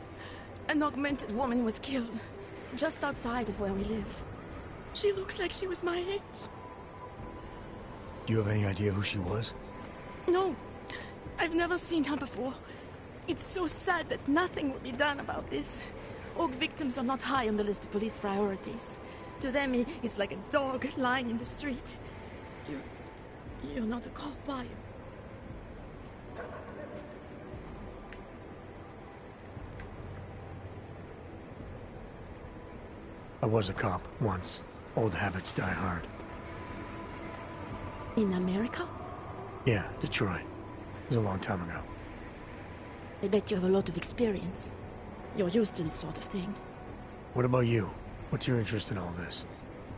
An augmented woman was killed, just outside of where we live. She looks like she was my age. Do you have any idea who she was? No, I've never seen her before. It's so sad that nothing will be done about this. Aug victims are not high on the list of police priorities. To them, it's like a dog lying in the street. You're not a cop, are you? I was a cop, once. Old habits die hard. In America? Yeah, Detroit. It was a long time ago. I bet you have a lot of experience. You're used to this sort of thing. What about you? What's your interest in all this?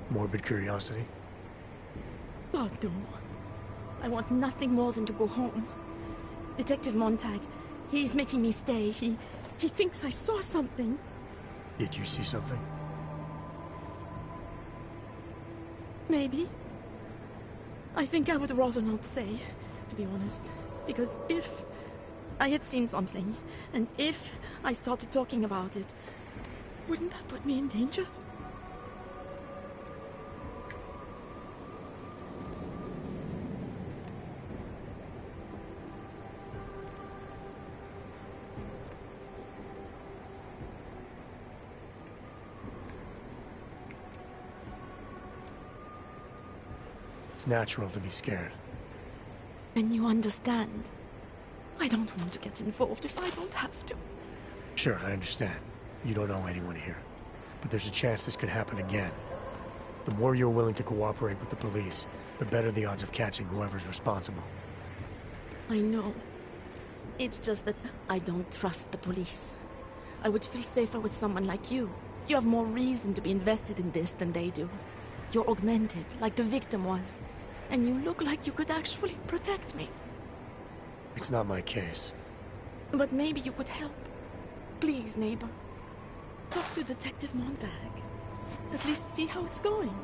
Morbid curiosity? God, no. I want nothing more than to go home. Detective Montag, he's making me stay. He thinks I saw something. Did you see something? Maybe. I think I would rather not say, to be honest. Because if I had seen something, and if I started talking about it, wouldn't that put me in danger? It's natural to be scared. Then you understand. I don't want to get involved if I don't have to. Sure, I understand. You don't know anyone here. But there's a chance this could happen again. The more you're willing to cooperate with the police, the better the odds of catching whoever's responsible. I know. It's just that I don't trust the police. I would feel safer with someone like you. You have more reason to be invested in this than they do. You're augmented, like the victim was. And you look like you could actually protect me. It's not my case. But maybe you could help. Please, neighbor. Talk to Detective Montag. At least see how it's going.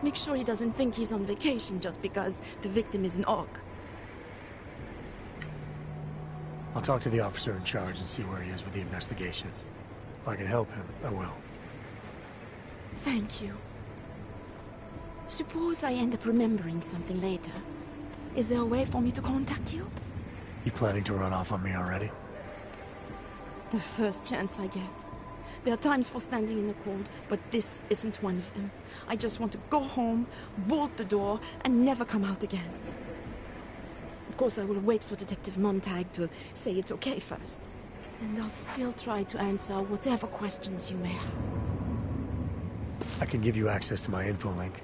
Make sure he doesn't think he's on vacation just because the victim is an Aug. I'll talk to the officer in charge and see where he is with the investigation. If I can help him, I will. Thank you. Suppose I end up remembering something later. Is there a way for me to contact you? You planning to run off on me already? The first chance I get. There are times for standing in the cold, but this isn't one of them. I just want to go home, bolt the door, and never come out again. Of course, I will wait for Detective Montag to say it's okay first. And I'll still try to answer whatever questions you may have. I can give you access to my info link.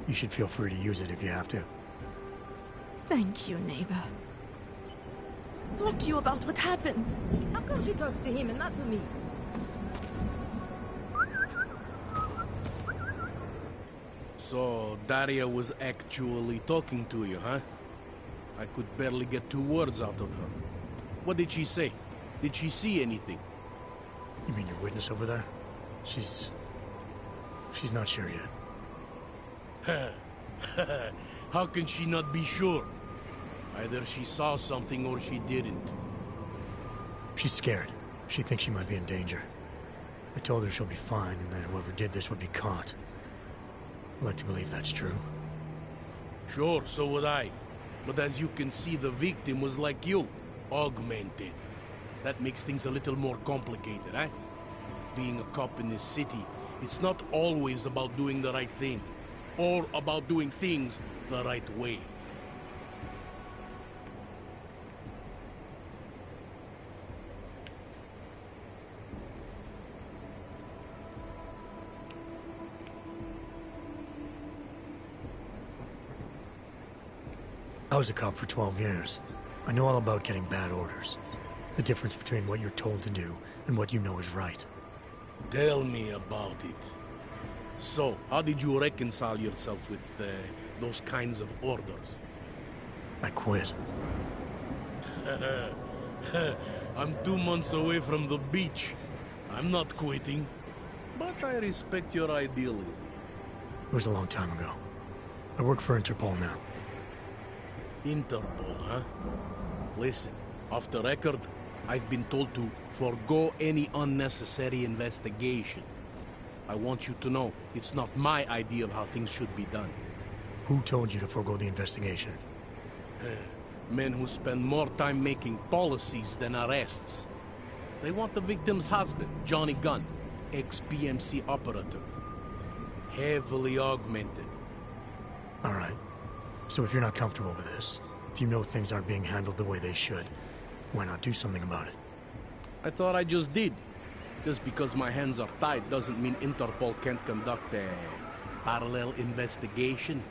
You should feel free to use it if you have to. Thank you, neighbor. Talk to you about what happened. How come she talks to him and not to me? So, Daria was actually talking to you, huh? I could barely get 2 words out of her. What did she say? Did she see anything? You mean your witness over there? She's not sure yet. How can she not be sure? Either she saw something or she didn't. She's scared. She thinks she might be in danger. I told her she'll be fine and that whoever did this would be caught. I'd like to believe that's true. Sure, so would I. But as you can see, the victim was like you, augmented. That makes things a little more complicated, eh? Being a cop in this city, it's not always about doing the right thing, or about doing things the right way. I was a cop for 12 years. I know all about getting bad orders. The difference between what you're told to do and what you know is right. Tell me about it. So, how did you reconcile yourself with those kinds of orders? I quit. I'm 2 months away from the beach. I'm not quitting. But I respect your idealism. It was a long time ago. I work for Interpol now. Interpol, huh? Listen, off the record, I've been told to forego any unnecessary investigation. I want you to know, it's not my idea of how things should be done. Who told you to forego the investigation? Men who spend more time making policies than arrests. They want the victim's husband, Johnny Gunn, ex-PMC operative. Heavily augmented. All right. So if you're not comfortable with this, if you know things aren't being handled the way they should, why not do something about it? I thought I just did. Just because my hands are tied doesn't mean Interpol can't conduct a parallel investigation.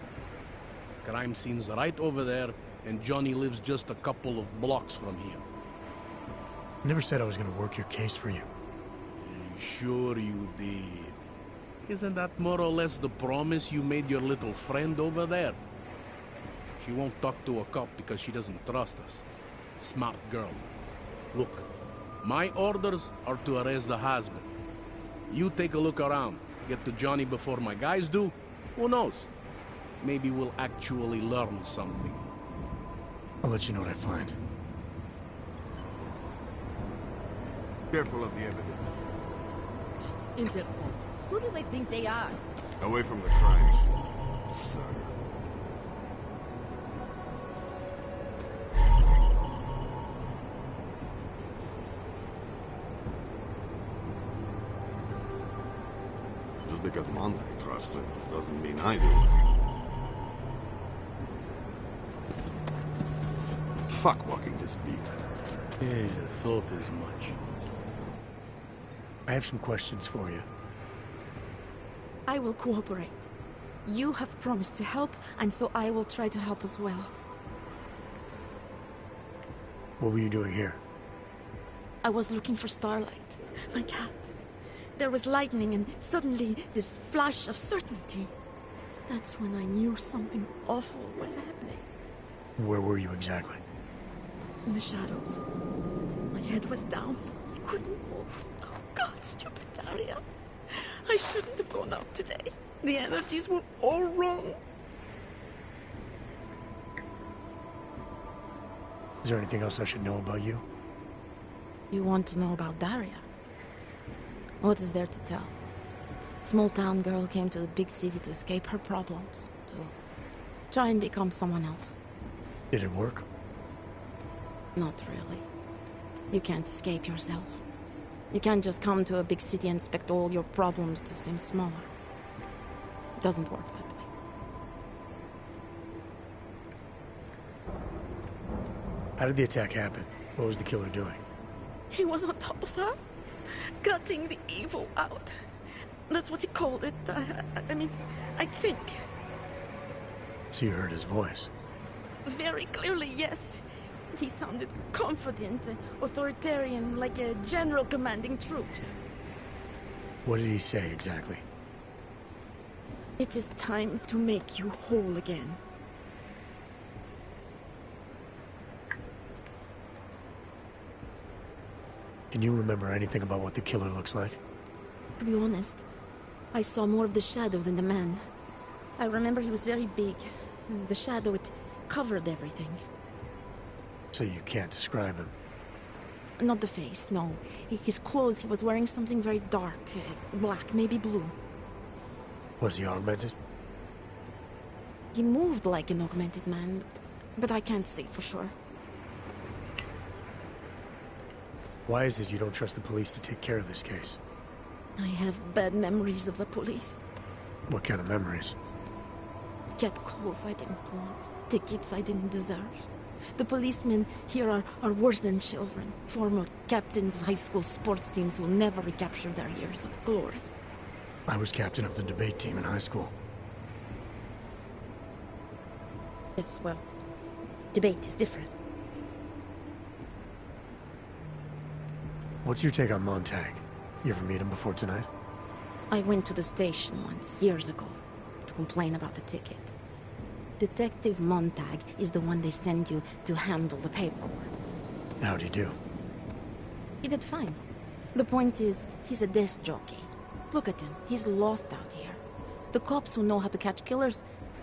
Crime scene's right over there, and Johnny lives just a couple of blocks from here. I never said I was gonna work your case for you. Sure you did. Isn't that more or less the promise you made your little friend over there? She won't talk to a cop because she doesn't trust us. Smart girl. Look, my orders are to arrest the husband. You take a look around. Get to Johnny before my guys do. Who knows? Maybe we'll actually learn something. I'll let you know what I find. Careful of the evidence. Interpol. Who do they think they are? Away from the crimes. Sorry. Just because Monte trusts it doesn't mean I do. Fuck walking this beat. Yeah, thought as much. I have some questions for you. I will cooperate. You have promised to help, and so I will try to help as well. What were you doing here? I was looking for Starlight, my cat. There was lightning and suddenly this flash of certainty. That's when I knew something awful was happening. Where were you exactly? In the shadows. My head was down. I couldn't move. Oh God, stupid Daria. I shouldn't have gone out today. The energies were all wrong. Is there anything else I should know about you? You want to know about Daria? What is there to tell? Small town girl came to the big city to escape her problems, to try and become someone else. Did it work? Not really. You can't escape yourself. You can't just come to a big city and expect all your problems to seem smaller. It doesn't work that way. How did the attack happen? What was the killer doing? He was on top of her, cutting the evil out. That's what he called it. I mean, I think. So you heard his voice? Very clearly, yes. He sounded confident, authoritarian, like a general commanding troops. What did he say exactly? It is time to make you whole again. Can you remember anything about what the killer looks like? To be honest, I saw more of the shadow than the man. I remember he was very big. The shadow, it covered everything. So you can't describe him? Not the face, no. His clothes, he was wearing something very dark. Black, maybe blue. Was he augmented? He moved like an augmented man, but I can't say for sure. Why is it you don't trust the police to take care of this case? I have bad memories of the police. What kind of memories? Cat calls I didn't want. Tickets I didn't deserve. The policemen here are worse than children. Former captains of high school sports teams who never recapture their years of glory. I was captain of the debate team in high school. Yes, well, Debate is different. What's your take on Montag? You ever meet him before tonight? I went to the station once, years ago, to complain about the ticket. Detective Montag is the one they send you to handle the paperwork. How'd he do? He did fine. The point is, he's a desk jockey. Look at him, he's lost out here. The cops who know how to catch killers,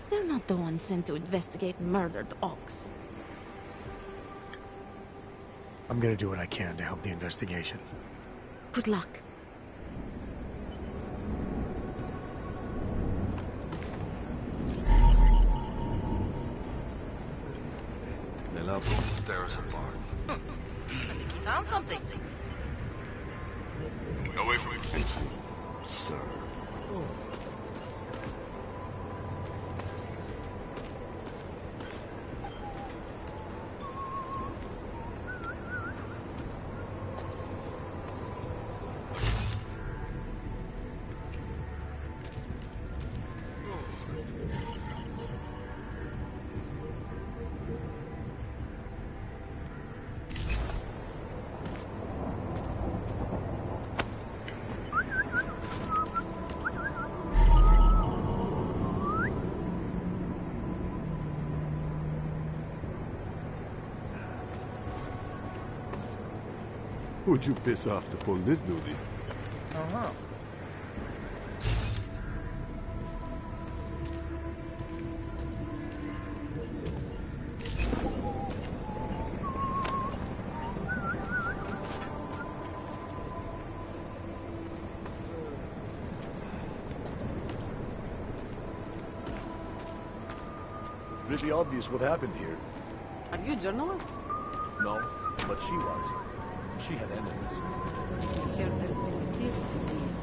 they're not the ones sent to investigate murdered ox. I'm gonna do what I can to help the investigation. Good luck. There's a bar. I think he found something. Away from me, sir. Who'd you piss off to pull this duty? Uh-huh. Pretty obvious what happened here. Are you a journalist? No, but she was. She had enemies. I hear there's been a series of these.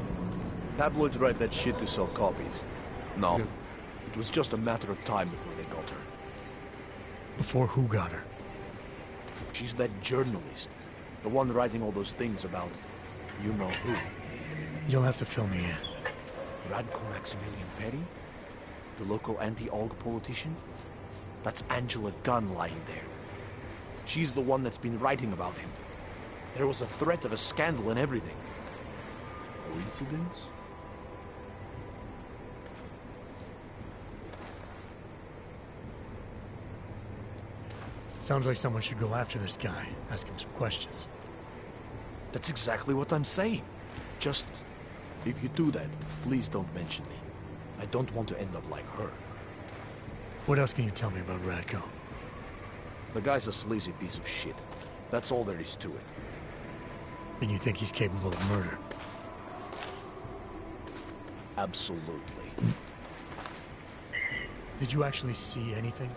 Tabloids write that shit to sell copies. No, it was just a matter of time before they got her. Before who got her? She's that journalist. The one writing all those things about you know who. You'll have to fill me in. Radko Maximilian Perry? The local anti-AUG politician? That's Angela Gunn lying there. She's the one that's been writing about him. There was a threat of a scandal and everything. Coincidence? Sounds like someone should go after this guy, ask him some questions. That's exactly what I'm saying. Just, if you do that, please don't mention me. I don't want to end up like her. What else can you tell me about Radko? The guy's a sleazy piece of shit. That's all there is to it. And you think he's capable of murder? Absolutely. Did you actually see anything?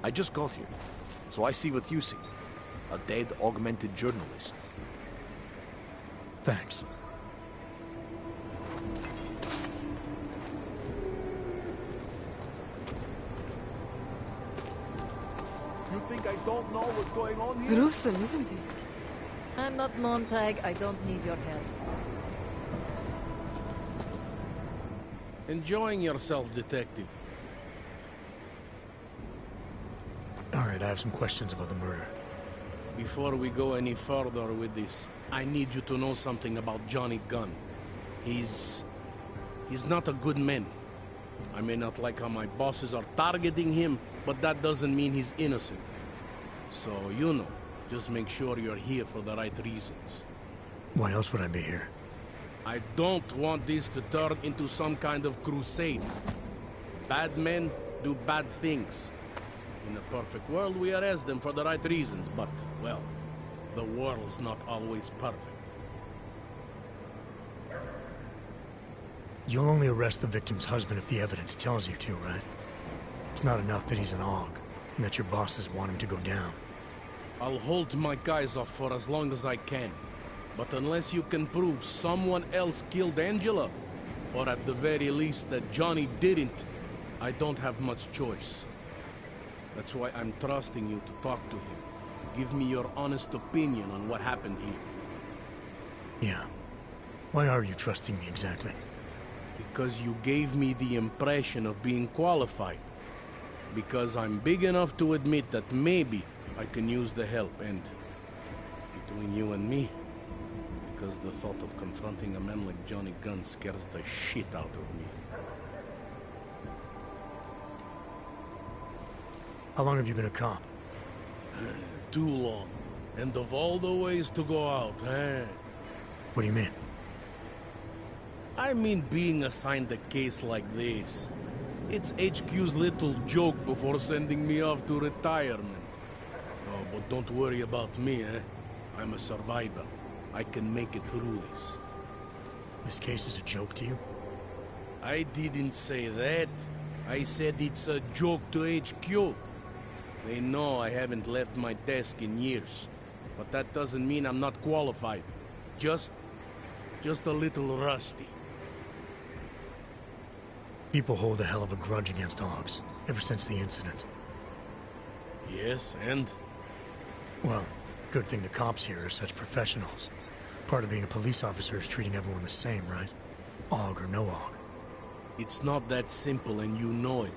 I just got here, so I see what you see. A dead, augmented journalist. Thanks. You think I don't know what's going on here? Gruesome, isn't it? I'm not Montag. I don't need your help. Enjoying yourself, detective. All right, I have some questions about the murder. Before we go any further with this, I need you to know something about Johnny Gunn. He's not a good man. I may not like how my bosses are targeting him, but that doesn't mean he's innocent. So, you know, just make sure you're here for the right reasons. Why else would I be here? I don't want this to turn into some kind of crusade. Bad men do bad things. In a perfect world, we arrest them for the right reasons, but, well, the world's not always perfect. You'll only arrest the victim's husband if the evidence tells you to, right? It's not enough that he's an AUG, and that your bosses want him to go down. I'll hold my guys off for as long as I can. But unless you can prove someone else killed Angela, or at the very least that Johnny didn't, I don't have much choice. That's why I'm trusting you to talk to him. Give me your honest opinion on what happened here. Yeah. Why are you trusting me exactly? Because you gave me the impression of being qualified. Because I'm big enough to admit that maybe I can use the help, and between you and me, because the thought of confronting a man like Johnny Gunn scares the shit out of me. How long have you been a cop? Too long. And of all the ways to go out, eh? What do you mean? I mean being assigned a case like this. It's HQ's little joke before sending me off to retirement. Oh, but don't worry about me, eh? I'm a survivor. I can make it through this. This case is a joke to you? I didn't say that. I said it's a joke to HQ. They know I haven't left my desk in years. But that doesn't mean I'm not qualified. Just a little rusty. People hold a hell of a grudge against Hogs, ever since the incident. Yes, and? Well, good thing the cops here are such professionals. Part of being a police officer is treating everyone the same, right? Og or no Og. It's not that simple, and you know it.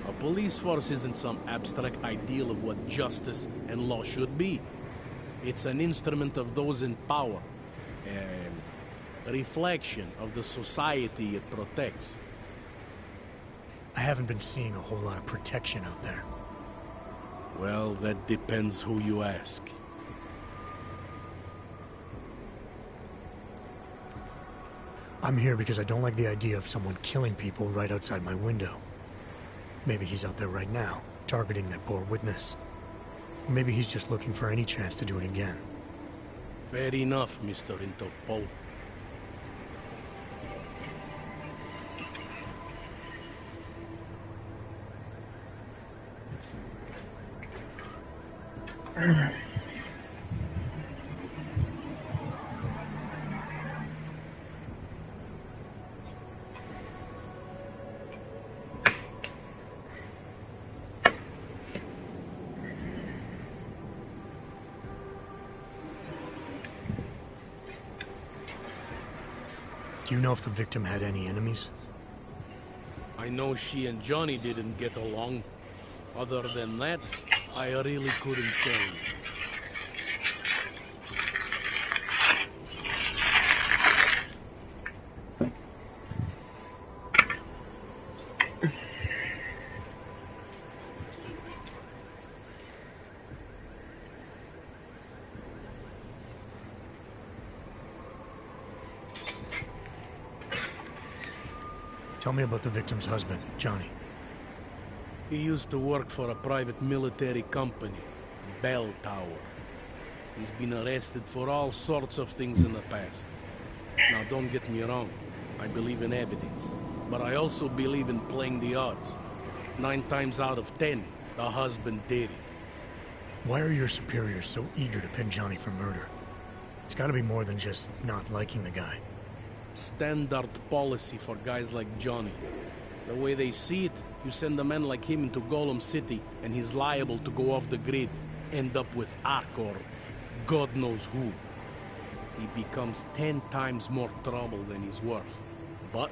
A police force isn't some abstract ideal of what justice and law should be. It's an instrument of those in power. A reflection of the society it protects. I haven't been seeing a whole lot of protection out there. Well, that depends who you ask. I'm here because I don't like the idea of someone killing people right outside my window. Maybe he's out there right now, targeting that poor witness. Or maybe he's just looking for any chance to do it again. Fair enough, Mr. Interpol. Do you know if the victim had any enemies? I know she and Johnny didn't get along. Other than that, I really couldn't tell you. Tell me about the victim's husband, Johnny. He used to work for a private military company, Bell Tower. He's been arrested for all sorts of things in the past. Now, don't get me wrong. I believe in evidence. But I also believe in playing the odds. 9 times out of 10, the husband did it. Why are your superiors so eager to pin Johnny for murder? It's gotta be more than just not liking the guy. Standard policy for guys like Johnny. The way they see it, you send a man like him into Golem City, and he's liable to go off the grid, end up with Ark or God knows who. He becomes 10 times more trouble than he's worth. But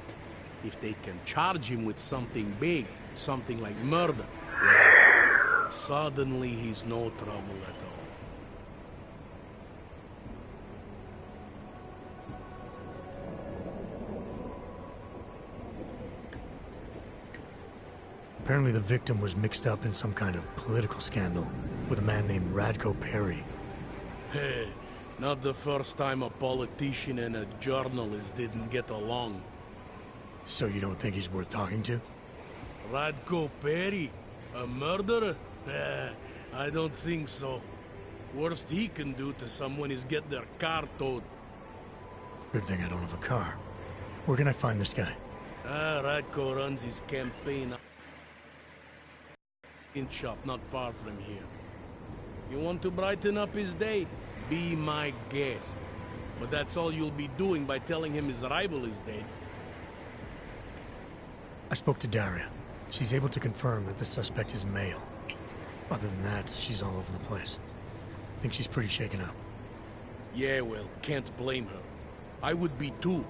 if they can charge him with something big, something like murder, well, suddenly he's no trouble at all. Apparently the victim was mixed up in some kind of political scandal with a man named Radko Perry. Hey, not the first time a politician and a journalist didn't get along. So you don't think he's worth talking to? Radko Perry? A murderer? I don't think so. Worst he can do to someone is get their car towed. Good thing I don't have a car. Where can I find this guy? Radko runs his campaign in shop not far from here. You want to brighten up his day? Be my guest. But that's all you'll be doing by telling him his rival is dead. I spoke to Daria. She's able to confirm that the suspect is male. Other than that, she's all over the place. I think she's pretty shaken up. Yeah, well, can't blame her. I would be too.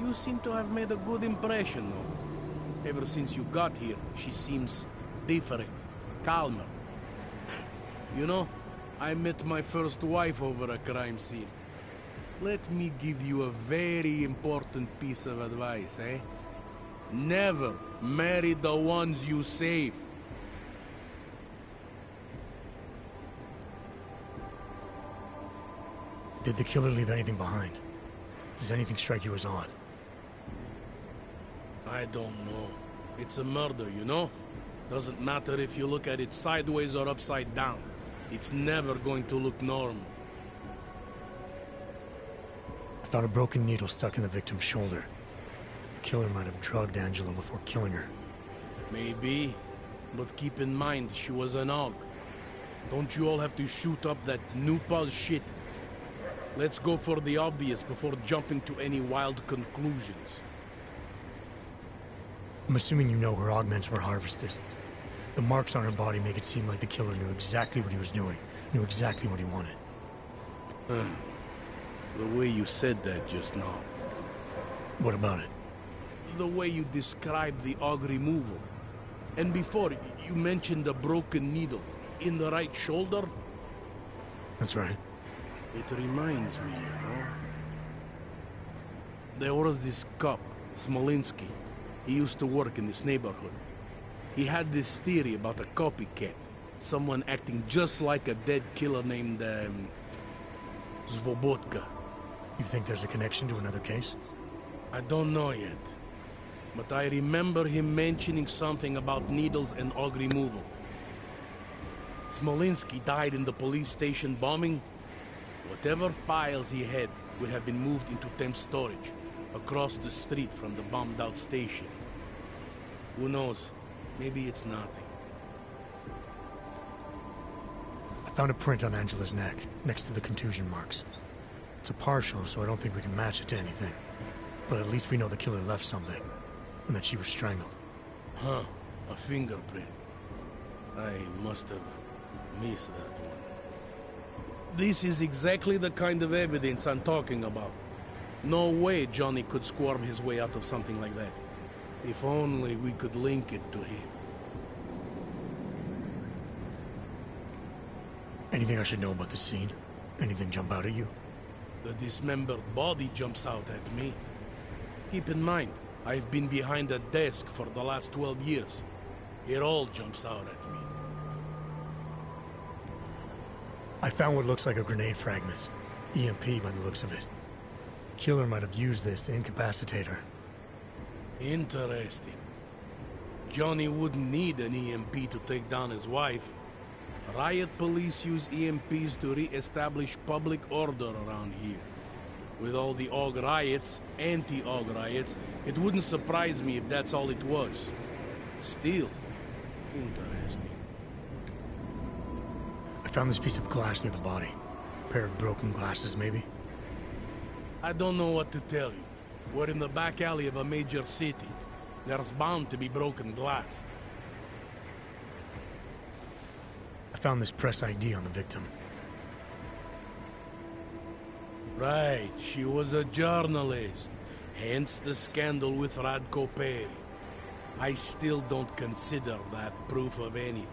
You seem to have made a good impression, though. Ever since you got here, she seems different, calmer. You know, I met my first wife over a crime scene. Let me give you a very important piece of advice, eh? Never marry the ones you save. Did the killer leave anything behind? Does anything strike you as odd? I don't know. It's a murder, you know? Doesn't matter if you look at it sideways or upside down. It's never going to look normal. I found a broken needle stuck in the victim's shoulder. The killer might have drugged Angela before killing her. Maybe, but keep in mind she was an AUG. Don't you all have to shoot up that new pulse shit? Let's go for the obvious before jumping to any wild conclusions. I'm assuming you know her augments were harvested. The marks on her body make it seem like the killer knew exactly what he was doing, knew exactly what he wanted. The way you said that just now. What about it? The way you described the AUG removal. And before, you mentioned a broken needle in the right shoulder? That's right. It reminds me, you know? There was this cop, Smolinski. He used to work in this neighborhood. He had this theory about a copycat. Someone acting just like a dead killer named, Svobotka. You think there's a connection to another case? I don't know yet. But I remember him mentioning something about needles and AUG removal. Smolinski died in the police station bombing. Whatever files he had would have been moved into temp storage, across the street from the bombed-out station. Who knows? Maybe it's nothing. I found a print on Angela's neck, next to the contusion marks. It's a partial, so I don't think we can match it to anything. But at least we know the killer left something, and that she was strangled. Huh. A fingerprint. I must have missed that one. This is exactly the kind of evidence I'm talking about. No way Johnny could squirm his way out of something like that. If only we could link it to him. Anything I should know about the scene? Anything jump out at you? The dismembered body jumps out at me. Keep in mind, I've been behind a desk for the last 12 years. It all jumps out at me. I found what looks like a grenade fragment. EMP by the looks of it. Killer might have used this to incapacitate her. Interesting. Johnny wouldn't need an EMP to take down his wife. Riot police use EMPs to re-establish public order around here. With all the AUG riots, anti-AUG riots, it wouldn't surprise me if that's all it was. Still, interesting. I found this piece of glass near the body. A pair of broken glasses, maybe? I don't know what to tell you. We're in the back alley of a major city. There's bound to be broken glass. I found this press ID on the victim. Right, she was a journalist. Hence the scandal with Radko Perry. I still don't consider that proof of anything.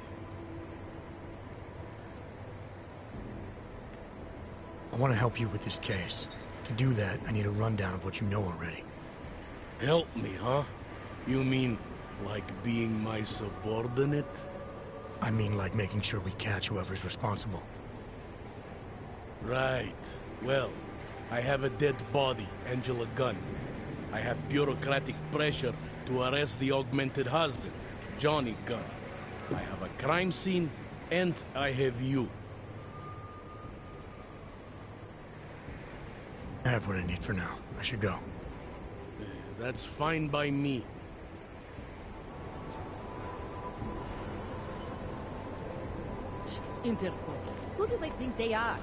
I want to help you with this case. To do that, I need a rundown of what you know already. Help me, huh? You mean, like being my subordinate? I mean like making sure we catch whoever's responsible. Right. Well, I have a dead body, Angela Gunn. I have bureaucratic pressure to arrest the augmented husband, Johnny Gunn. I have a crime scene, and I have you. I have what I need for now. I should go. That's fine by me. Interpol. Who do they think they are?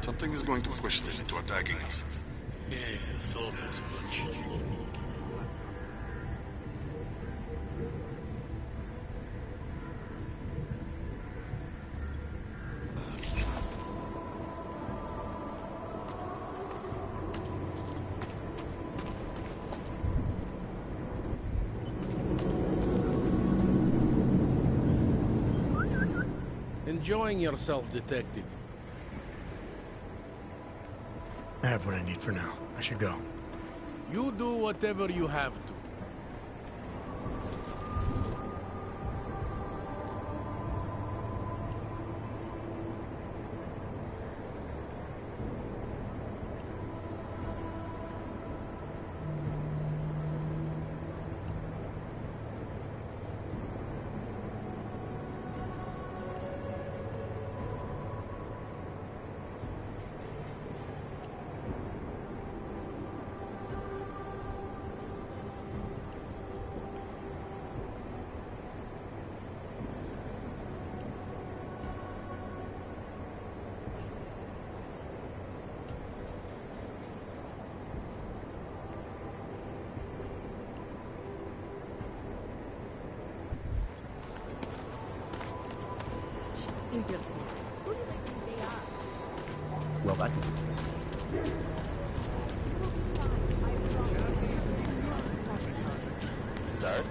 Something is going to push them into attacking us. Yeah, thought as much. enjoying yourself, Detective? I have what I need for now. I should go. You do whatever you have to. Well, that could Is that it?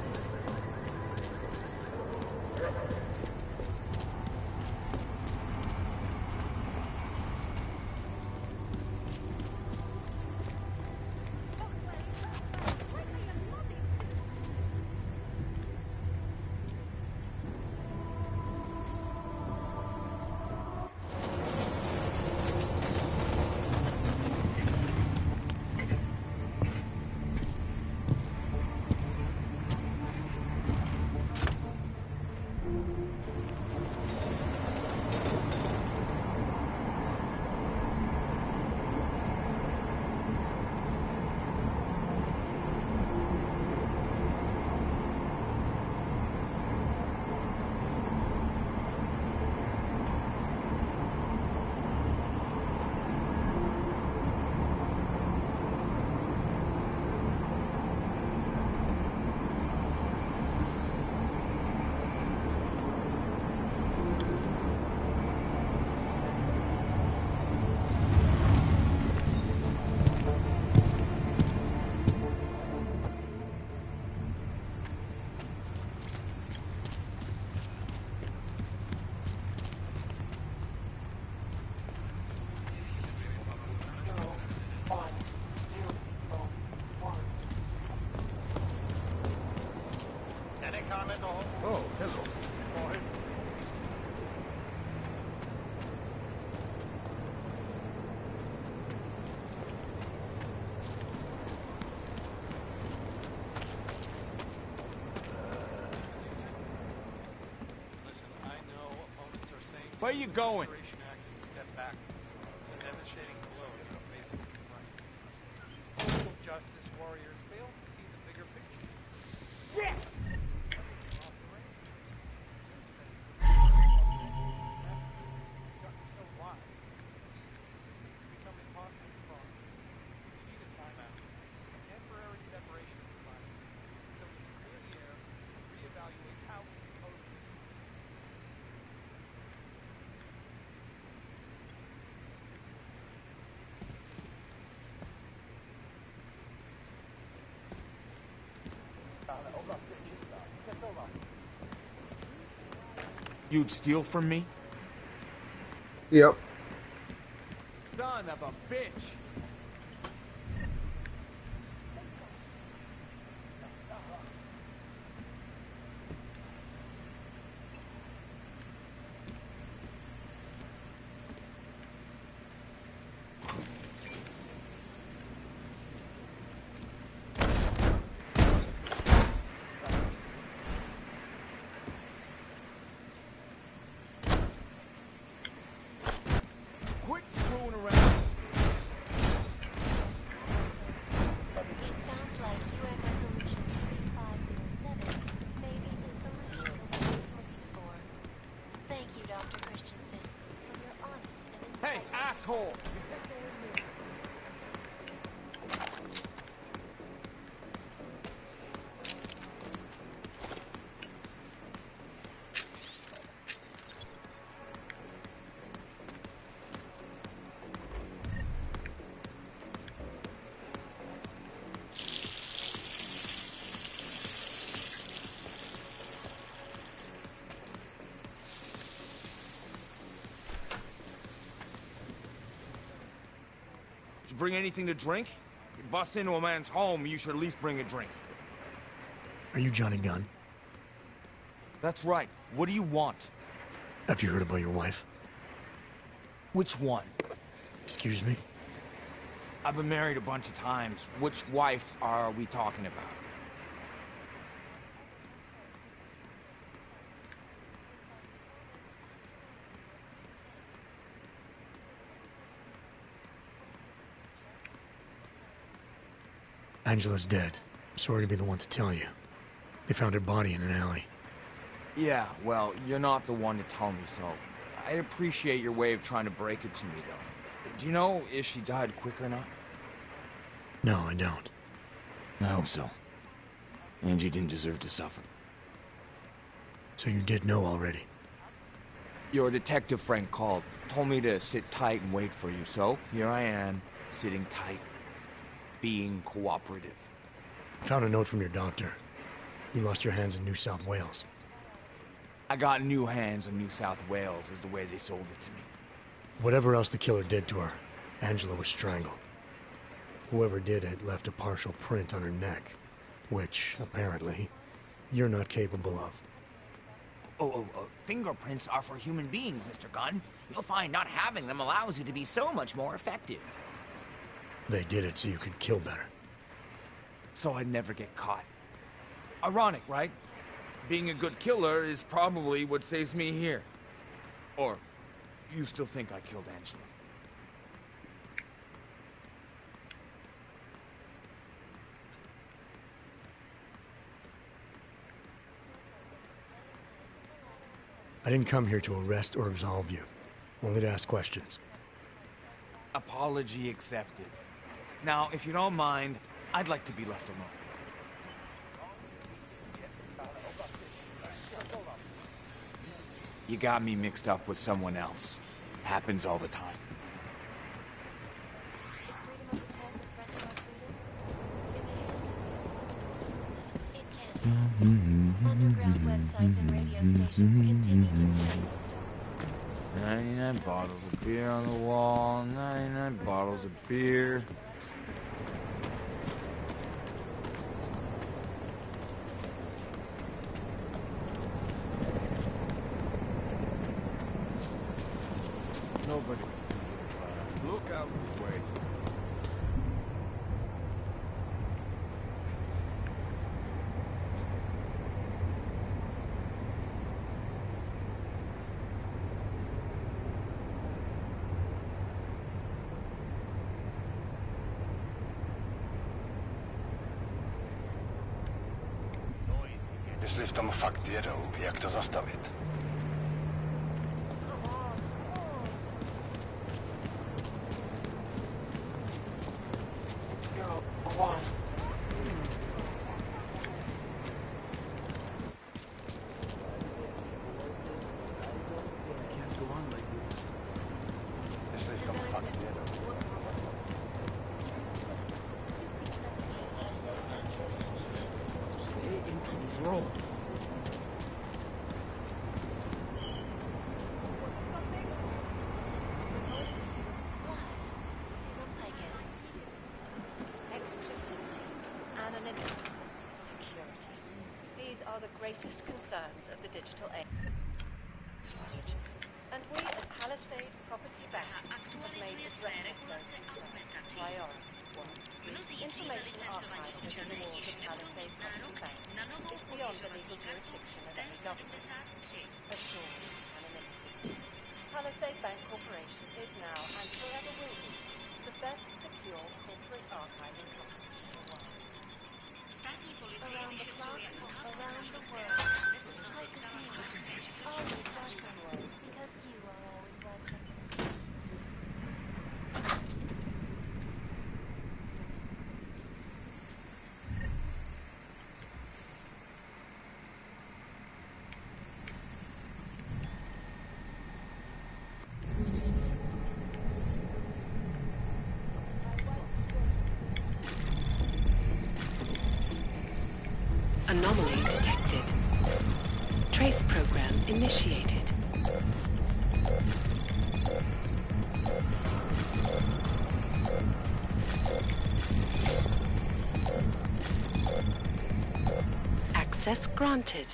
Oh, hello. Listen, I know opponents are saying Where you going? Restoration Act is a step backwards. It's a devastating blow to our basic human rights. These social justice warriors fail to see the bigger picture. Shit! You'd steal from me? Yep. Son of a bitch! Quit screwing around! It sounds like you have resolution 3507 may be the solution the world is looking for. Thank you, Dr. Christensen, for your honest and Hey, asshole! Did you bring anything to drink? You bust into a man's home, you should at least bring a drink. Are you Johnny Gunn? That's right. What do you want? Have you heard about your wife? Which one? Excuse me? I've been married a bunch of times. Which wife are we talking about? Angela's dead. Sorry to be the one to tell you. They found her body in an alley. Yeah, well, you're not the one to tell me so. I appreciate your way of trying to break it to me, though. Do you know if she died quick or not? No, I don't. I hope so. Angie didn't deserve to suffer. So you did know already? Your detective friend called, told me to sit tight and wait for you, so here I am, sitting tight, being cooperative. I found a note from your doctor. You lost your hands in New South Wales. I got new hands in New South Wales, is the way they sold it to me. Whatever else the killer did to her, Angela was strangled. Whoever did it left a partial print on her neck, which, apparently, you're not capable of. Fingerprints are for human beings, Mr. Gunn. You'll find not having them allows you to be so much more effective. They did it so you could kill better. So I'd never get caught. Ironic, right? Being a good killer is probably what saves me here. Or, you still think I killed Angela? I didn't come here to arrest or absolve you. Only to ask questions. Apology accepted. Now, if you don't mind, I'd like to be left alone. You got me mixed up with someone else. Happens all the time. Underground websites and radio stations continue to remain. 99 bottles of beer on the wall, 99 bottles of beer. Nobody. Look out for waste. Jestli v tom fakt jedou, jak to zastavit? Exclusivity, anonymity, security. These are the greatest concerns of the digital age. And we at Palisade Property Bank have made addressing those concerns priority. Information archived within the walls of Palisade Property Bank is beyond the legal jurisdiction of any government, assuring anonymity. Palisade Bank Corporation is now and forever will be the best secure corporate archiving company in the world. Around the plaza, around the world, because you, always watching world, because you are always watching. Anomaly detected. Trace program initiated. access granted.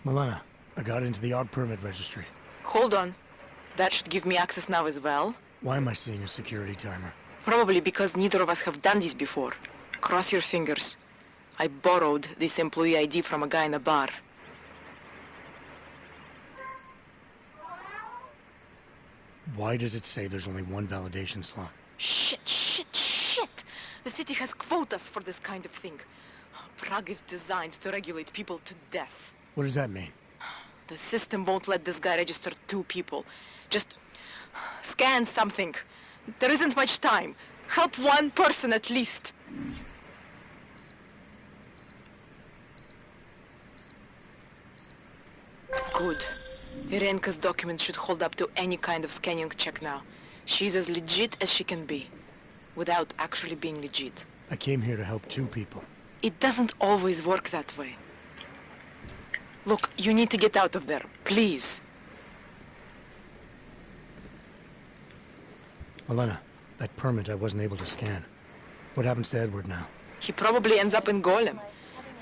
Milena, I got into the ARG permit registry. Hold on. That should give me access now as well. Why am I seeing a security timer? Probably because neither of us have done this before. Cross your fingers. I borrowed this employee ID from a guy in a bar. Why does it say there's only one validation slot? Shit! The city has quotas for this kind of thing. Prague is designed to regulate people to death. What does that mean? The system won't let this guy register 2 people. Just scan something. There isn't much time. Help 1 person at least. Good. Irenka's documents should hold up to any kind of scanning check now. She's as legit as she can be, without actually being legit. I came here to help 2 people. It doesn't always work that way. Look, you need to get out of there, please. Milena, that permit I wasn't able to scan. What happens to Edward now? He probably ends up in Golem.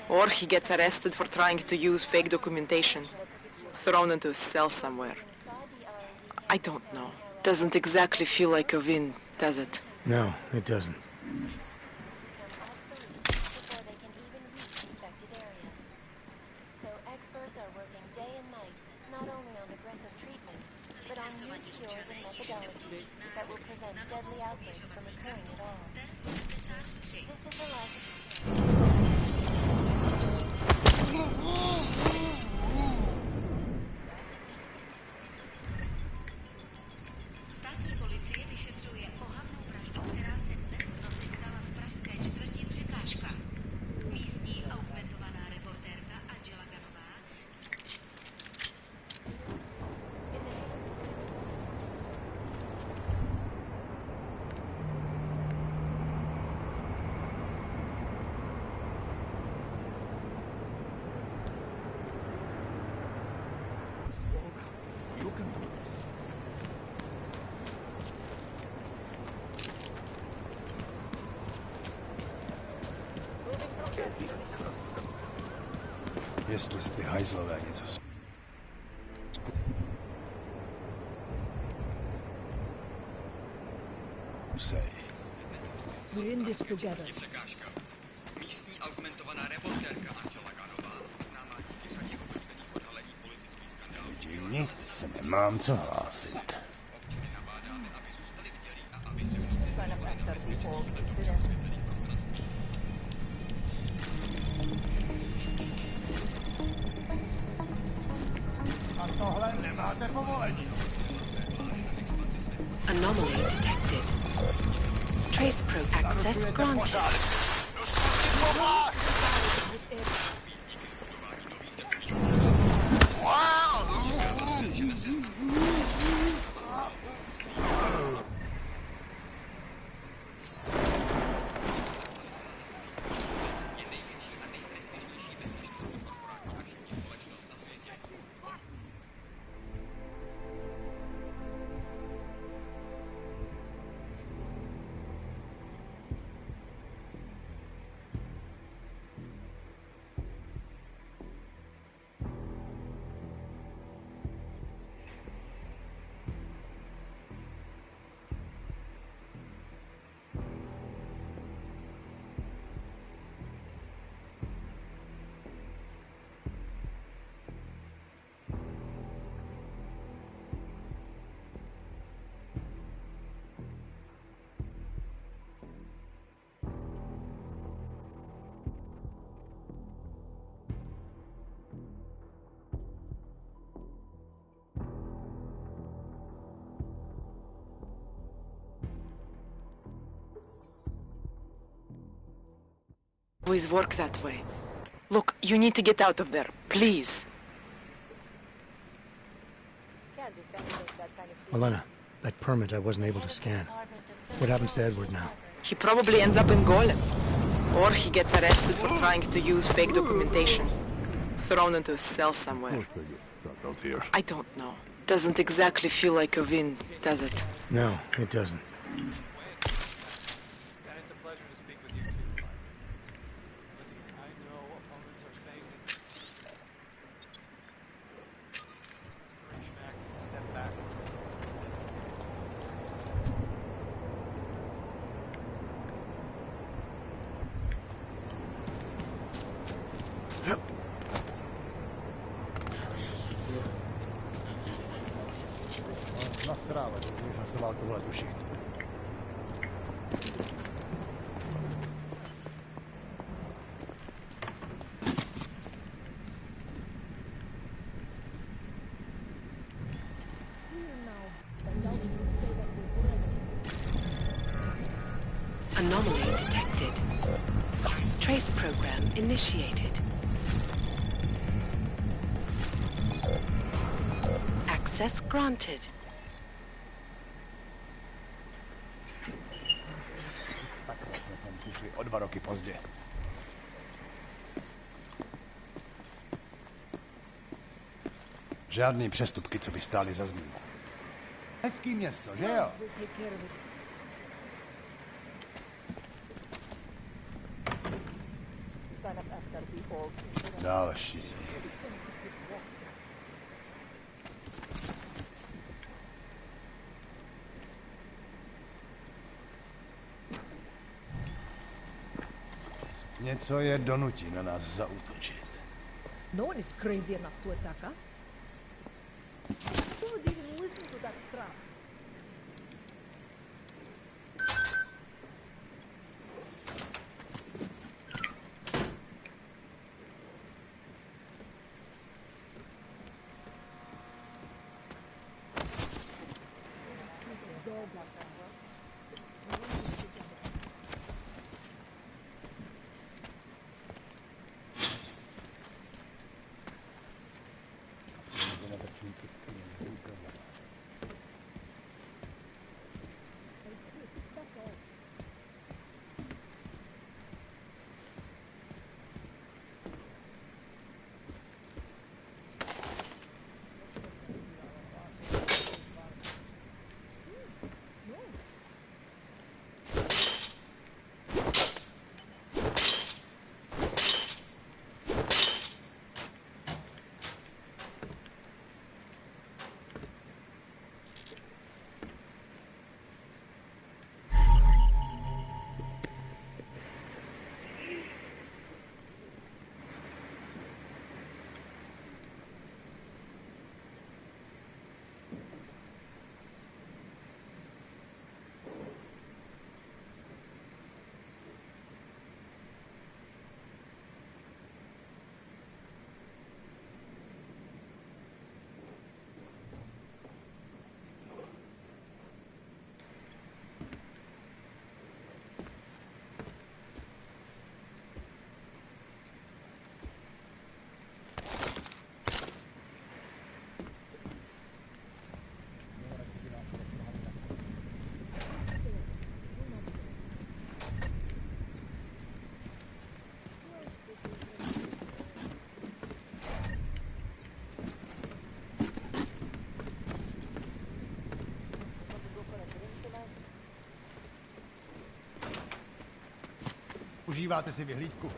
Or he gets arrested for trying to use fake documentation. Thrown into a cell somewhere. I don't know. Doesn't exactly feel like a win, does it? No, it doesn't. So experts are working day and night, not only on aggressive treatment, but on new cures and methodologies that will prevent deadly outbreaks from occurring at all. This is a life. Státní policie vyšetřuje ohavnou vraždu, která se dnes v noci stala v pražské čtvrti Překážka. Místní augmentovaná reportérka Angela Ganová Jestli si ty hajzlové něco say. We're in this together. Místní augmentovaná reportérka Angela Ganová, známá díky řadě oblíbených odhalení politických skandálů. Nic nemám co hlásit. Občany nabádáme, aby zůstali bdělí a aby se v noci zdržovali na bezpečných a dobře osvětlených prostranství. A tohle nemáte povolení. Anomaly detected. Trace probe access granted. Always work that way. Look, you need to get out of there, please. Elena, that permit I wasn't able to scan. What happens to Edward now? He probably ends up in Golem. Or he gets arrested for trying to use fake documentation. Thrown into a cell somewhere. Out here. I don't know. Doesn't exactly feel like a win, does it? No, it doesn't. And it's a pleasure to speak with you too, Liza. Listen, I know opponents are saying that Restoration Act is a step backwards. Nasrava, nasrava to vladu shit. Anomaly detected. Trace program initiated. Access granted. O 2 roky pozdě. Žádný přestupky, co by stály za zmínku. Hezký město, že jo? Další. Něco je donutí na nás zaútočit. No one is crazy enough to attack us. Who would even listen to that crap? Užíváte si vyhlídku?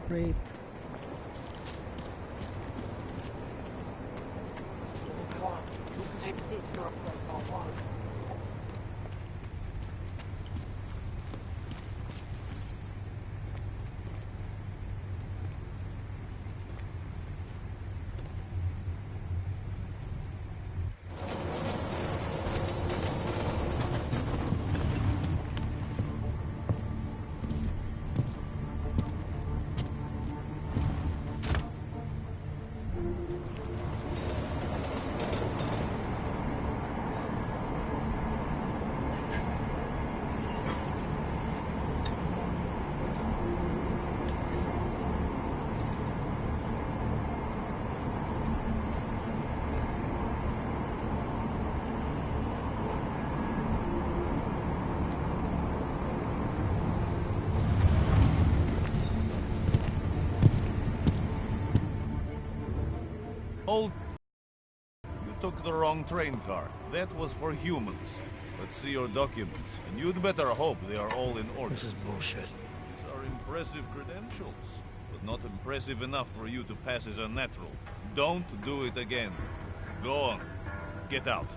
Great. Hold. You took the wrong train car. That was for humans. Let's see your documents, and you'd better hope they are all in order. This is bullshit. These are impressive credentials, but not impressive enough for you to pass as a natural. Don't do it again. Go on. Get out.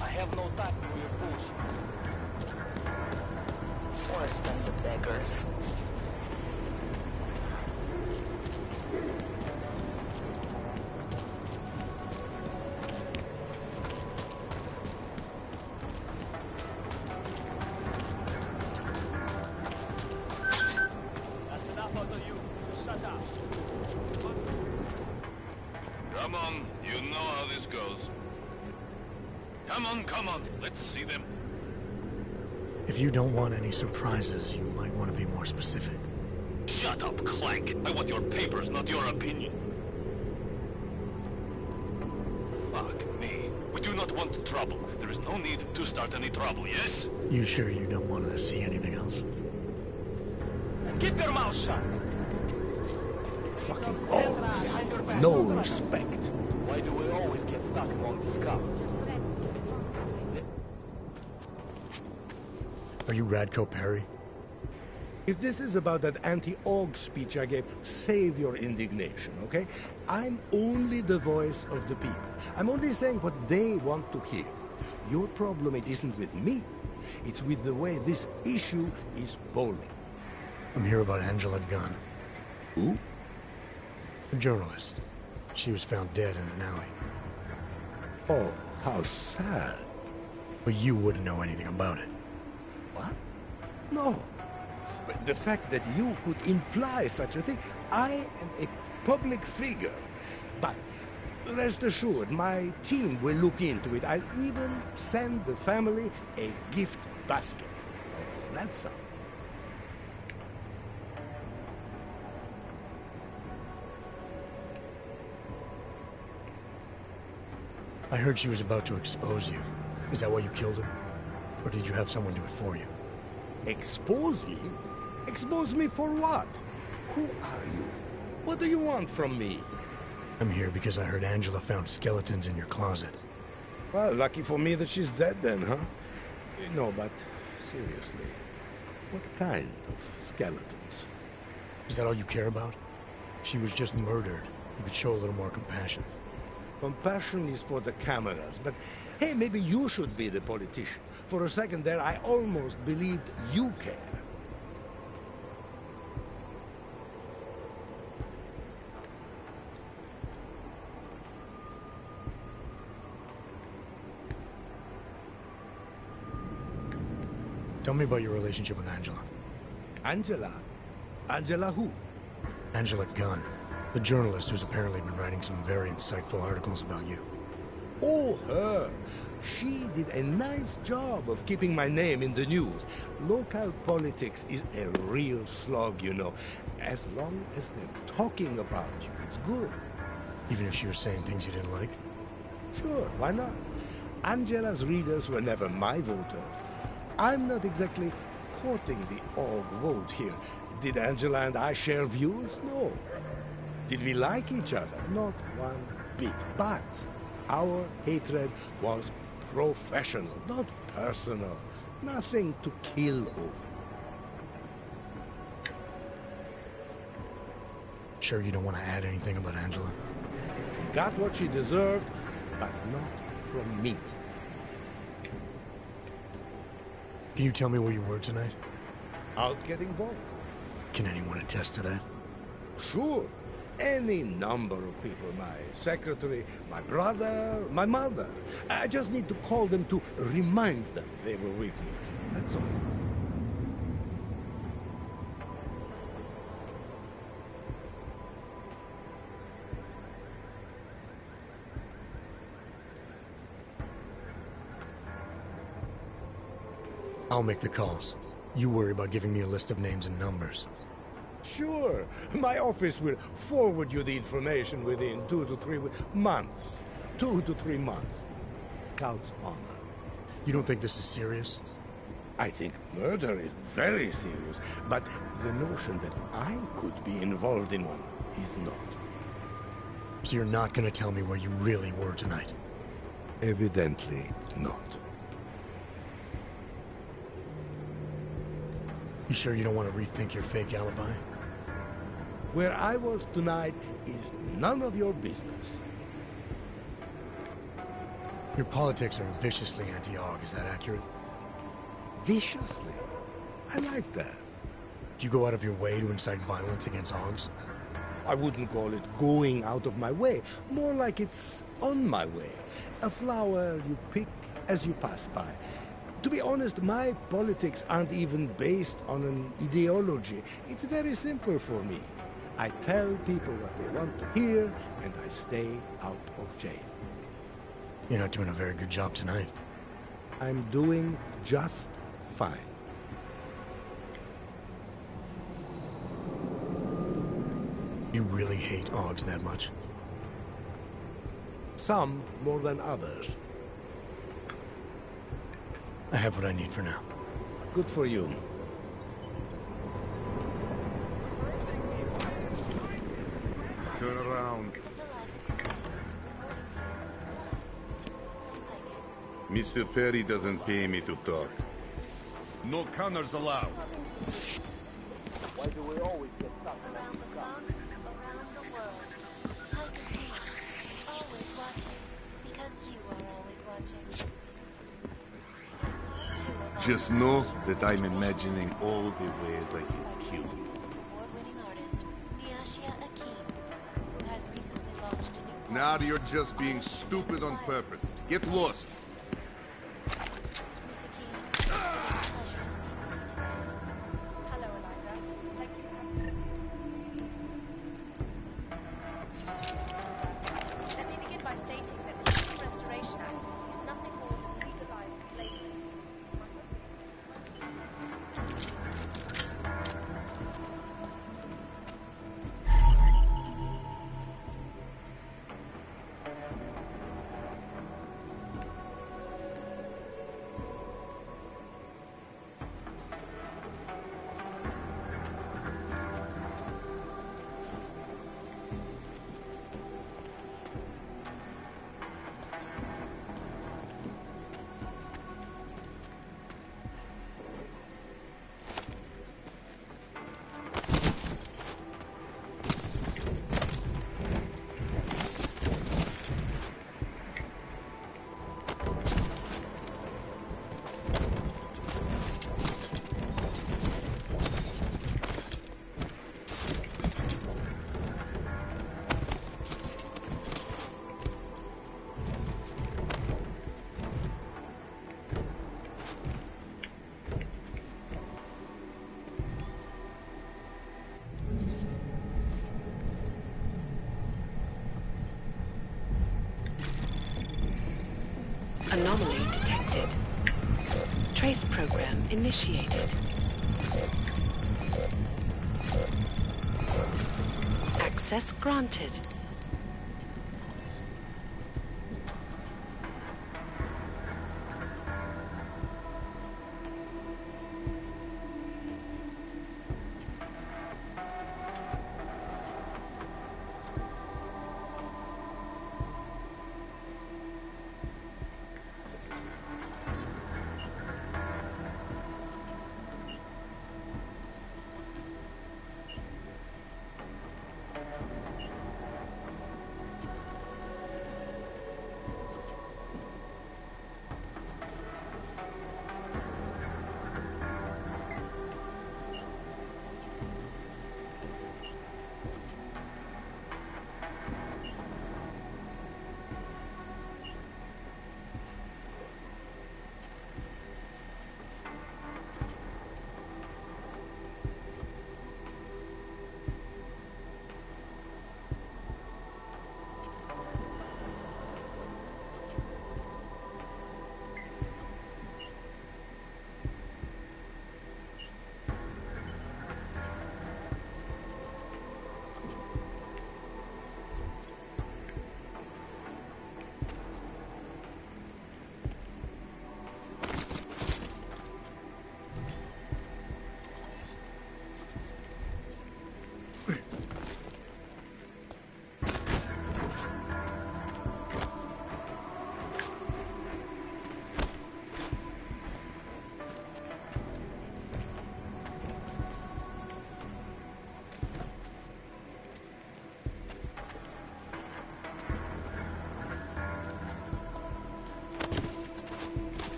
I have no time for your bullshit. Worse than the beggars. That's enough out of you. Shut up. Come on, you know how this goes. Come on, let's see them. If you don't want any surprises, you might want to be more specific. Shut up, Clank. I want your papers, not your opinion. Fuck me. We do not want trouble. There is no need to start any trouble, yes? You sure you don't want to see anything else? Keep your mouth shut. Fucking always. No respect. Why do we always get stuck among the scum? Are you Radko Perry? If this is about that anti-AUG speech I gave, save your indignation, okay? I'm only the voice of the people. I'm only saying what they want to hear. Your problem, it isn't with me. It's with the way this issue is bowling. I'm here about Angela Gunn. Who? A journalist. She was found dead in an alley. Oh, how sad. But you wouldn't know anything about it. What? No. But the fact that you could imply such a thing, I am a public figure. But rest assured, my team will look into it. I'll even send the family a gift basket. Oh, that sounds. I heard she was about to expose you. Is that why you killed her? Or did you have someone do it for you? Expose me? Expose me for what? Who are you? What do you want from me? I'm here because I heard Angela found skeletons in your closet. Well, lucky for me that she's dead then, huh? No, but seriously, what kind of skeletons? Is that all you care about? She was just murdered. You could show a little more compassion. Compassion is for the cameras, but hey, maybe you should be the politician. For a second there, I almost believed you care. Tell me about your relationship with Angela. Angela? Angela who? Angela Gunn, the journalist who's apparently been writing some very insightful articles about you. Oh, her. She did a nice job of keeping my name in the news. Local politics is a real slog, you know. As long as they're talking about you, it's good. Even if she was saying things you didn't like? Sure, why not? Angela's readers were never my voters. I'm not exactly courting the AUG vote here. Did Angela and I share views? No. Did we like each other? Not one bit. But our hatred was professional, not personal. Nothing to kill over. Sure you don't want to add anything about Angela? Got what she deserved, but not from me. Can you tell me where you were tonight? Out getting vote. Can anyone attest to that? Sure. Any number of people. My secretary, my brother, my mother. I just need to call them to remind them they were with me. That's all. I'll make the calls. You worry about giving me a list of names and numbers. Sure. My office will forward you the information within 2 to 3 months. 2 to 3 months. Scout's honor. You don't think this is serious? I think murder is very serious, but the notion that I could be involved in one is not. So you're not gonna tell me where you really were tonight? Evidently not. You sure you don't want to rethink your fake alibi? Where I was tonight is none of your business. Your politics are viciously anti-AUG, is that accurate? Viciously? I like that. Do you go out of your way to incite violence against AUGs? I wouldn't call it going out of my way. More like it's on my way. A flower you pick as you pass by. To be honest, my politics aren't even based on an ideology. It's very simple for me. I tell people what they want to hear, and I stay out of jail. You're not doing a very good job tonight. I'm doing just fine. You really hate AUGs that much? Some more than others. I have what I need for now. Good for you. Turn around. Mr. Perry doesn't pay me to talk. No counters allowed. Why do we always get stuck around the clock, around the world? Like a snake, always watching, because you are always watching. Just know that I'm imagining all the ways I can kill you. Award-winning artist Niashia Akeem, who has recently launched a new... Now you're just being stupid on purpose. Get lost. Hello, Eliza. Thank you. Let me begin by stating that the Human Restoration Act is nothing more than legalizing slavery. Anomaly detected. Trace program initiated. Access granted.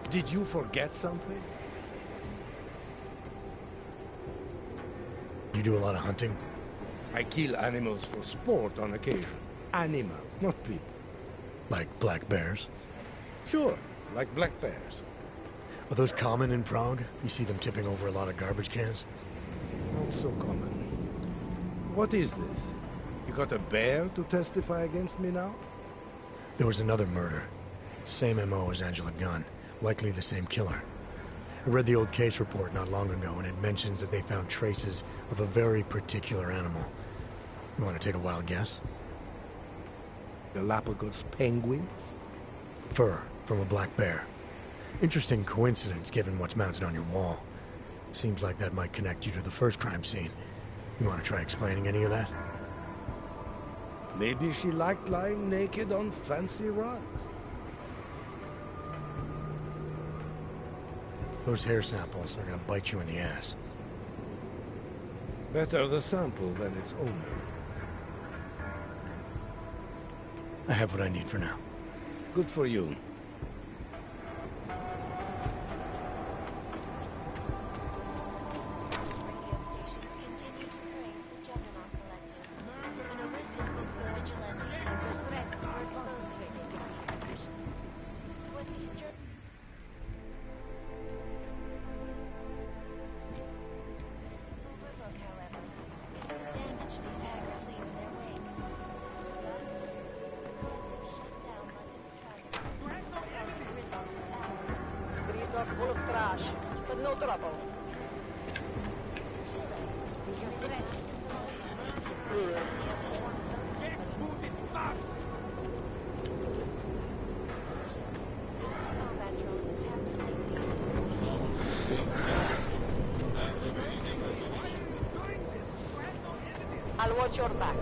Did you forget something? You do a lot of hunting? I kill animals for sport on occasion. Animals, not people. Like black bears? Sure, like black bears. Are those common in Prague? You see them tipping over a lot of garbage cans? Not so common. What is this? You got a bear to testify against me now? There was another murder. Same MO as Angela Gunn. Likely the same killer. I read the old case report not long ago, and it mentions that they found traces of a very particular animal. You want to take a wild guess? Galapagos penguins? Fur from a black bear. Interesting coincidence given what's mounted on your wall. Seems like that might connect you to the first crime scene. You want to try explaining any of that? Maybe she liked lying naked on fancy rugs. Those hair samples are gonna bite you in the ass. Better the sample than its owner. I have what I need for now. Good for you. Full of trash, but no trouble. I'll watch your back.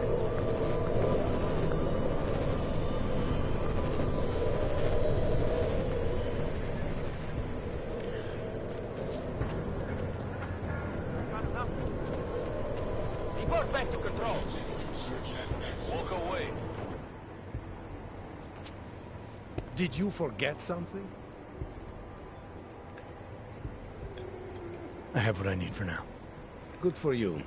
Report back to controls. Walk away. Did you forget something? I have what I need for now. Good for you.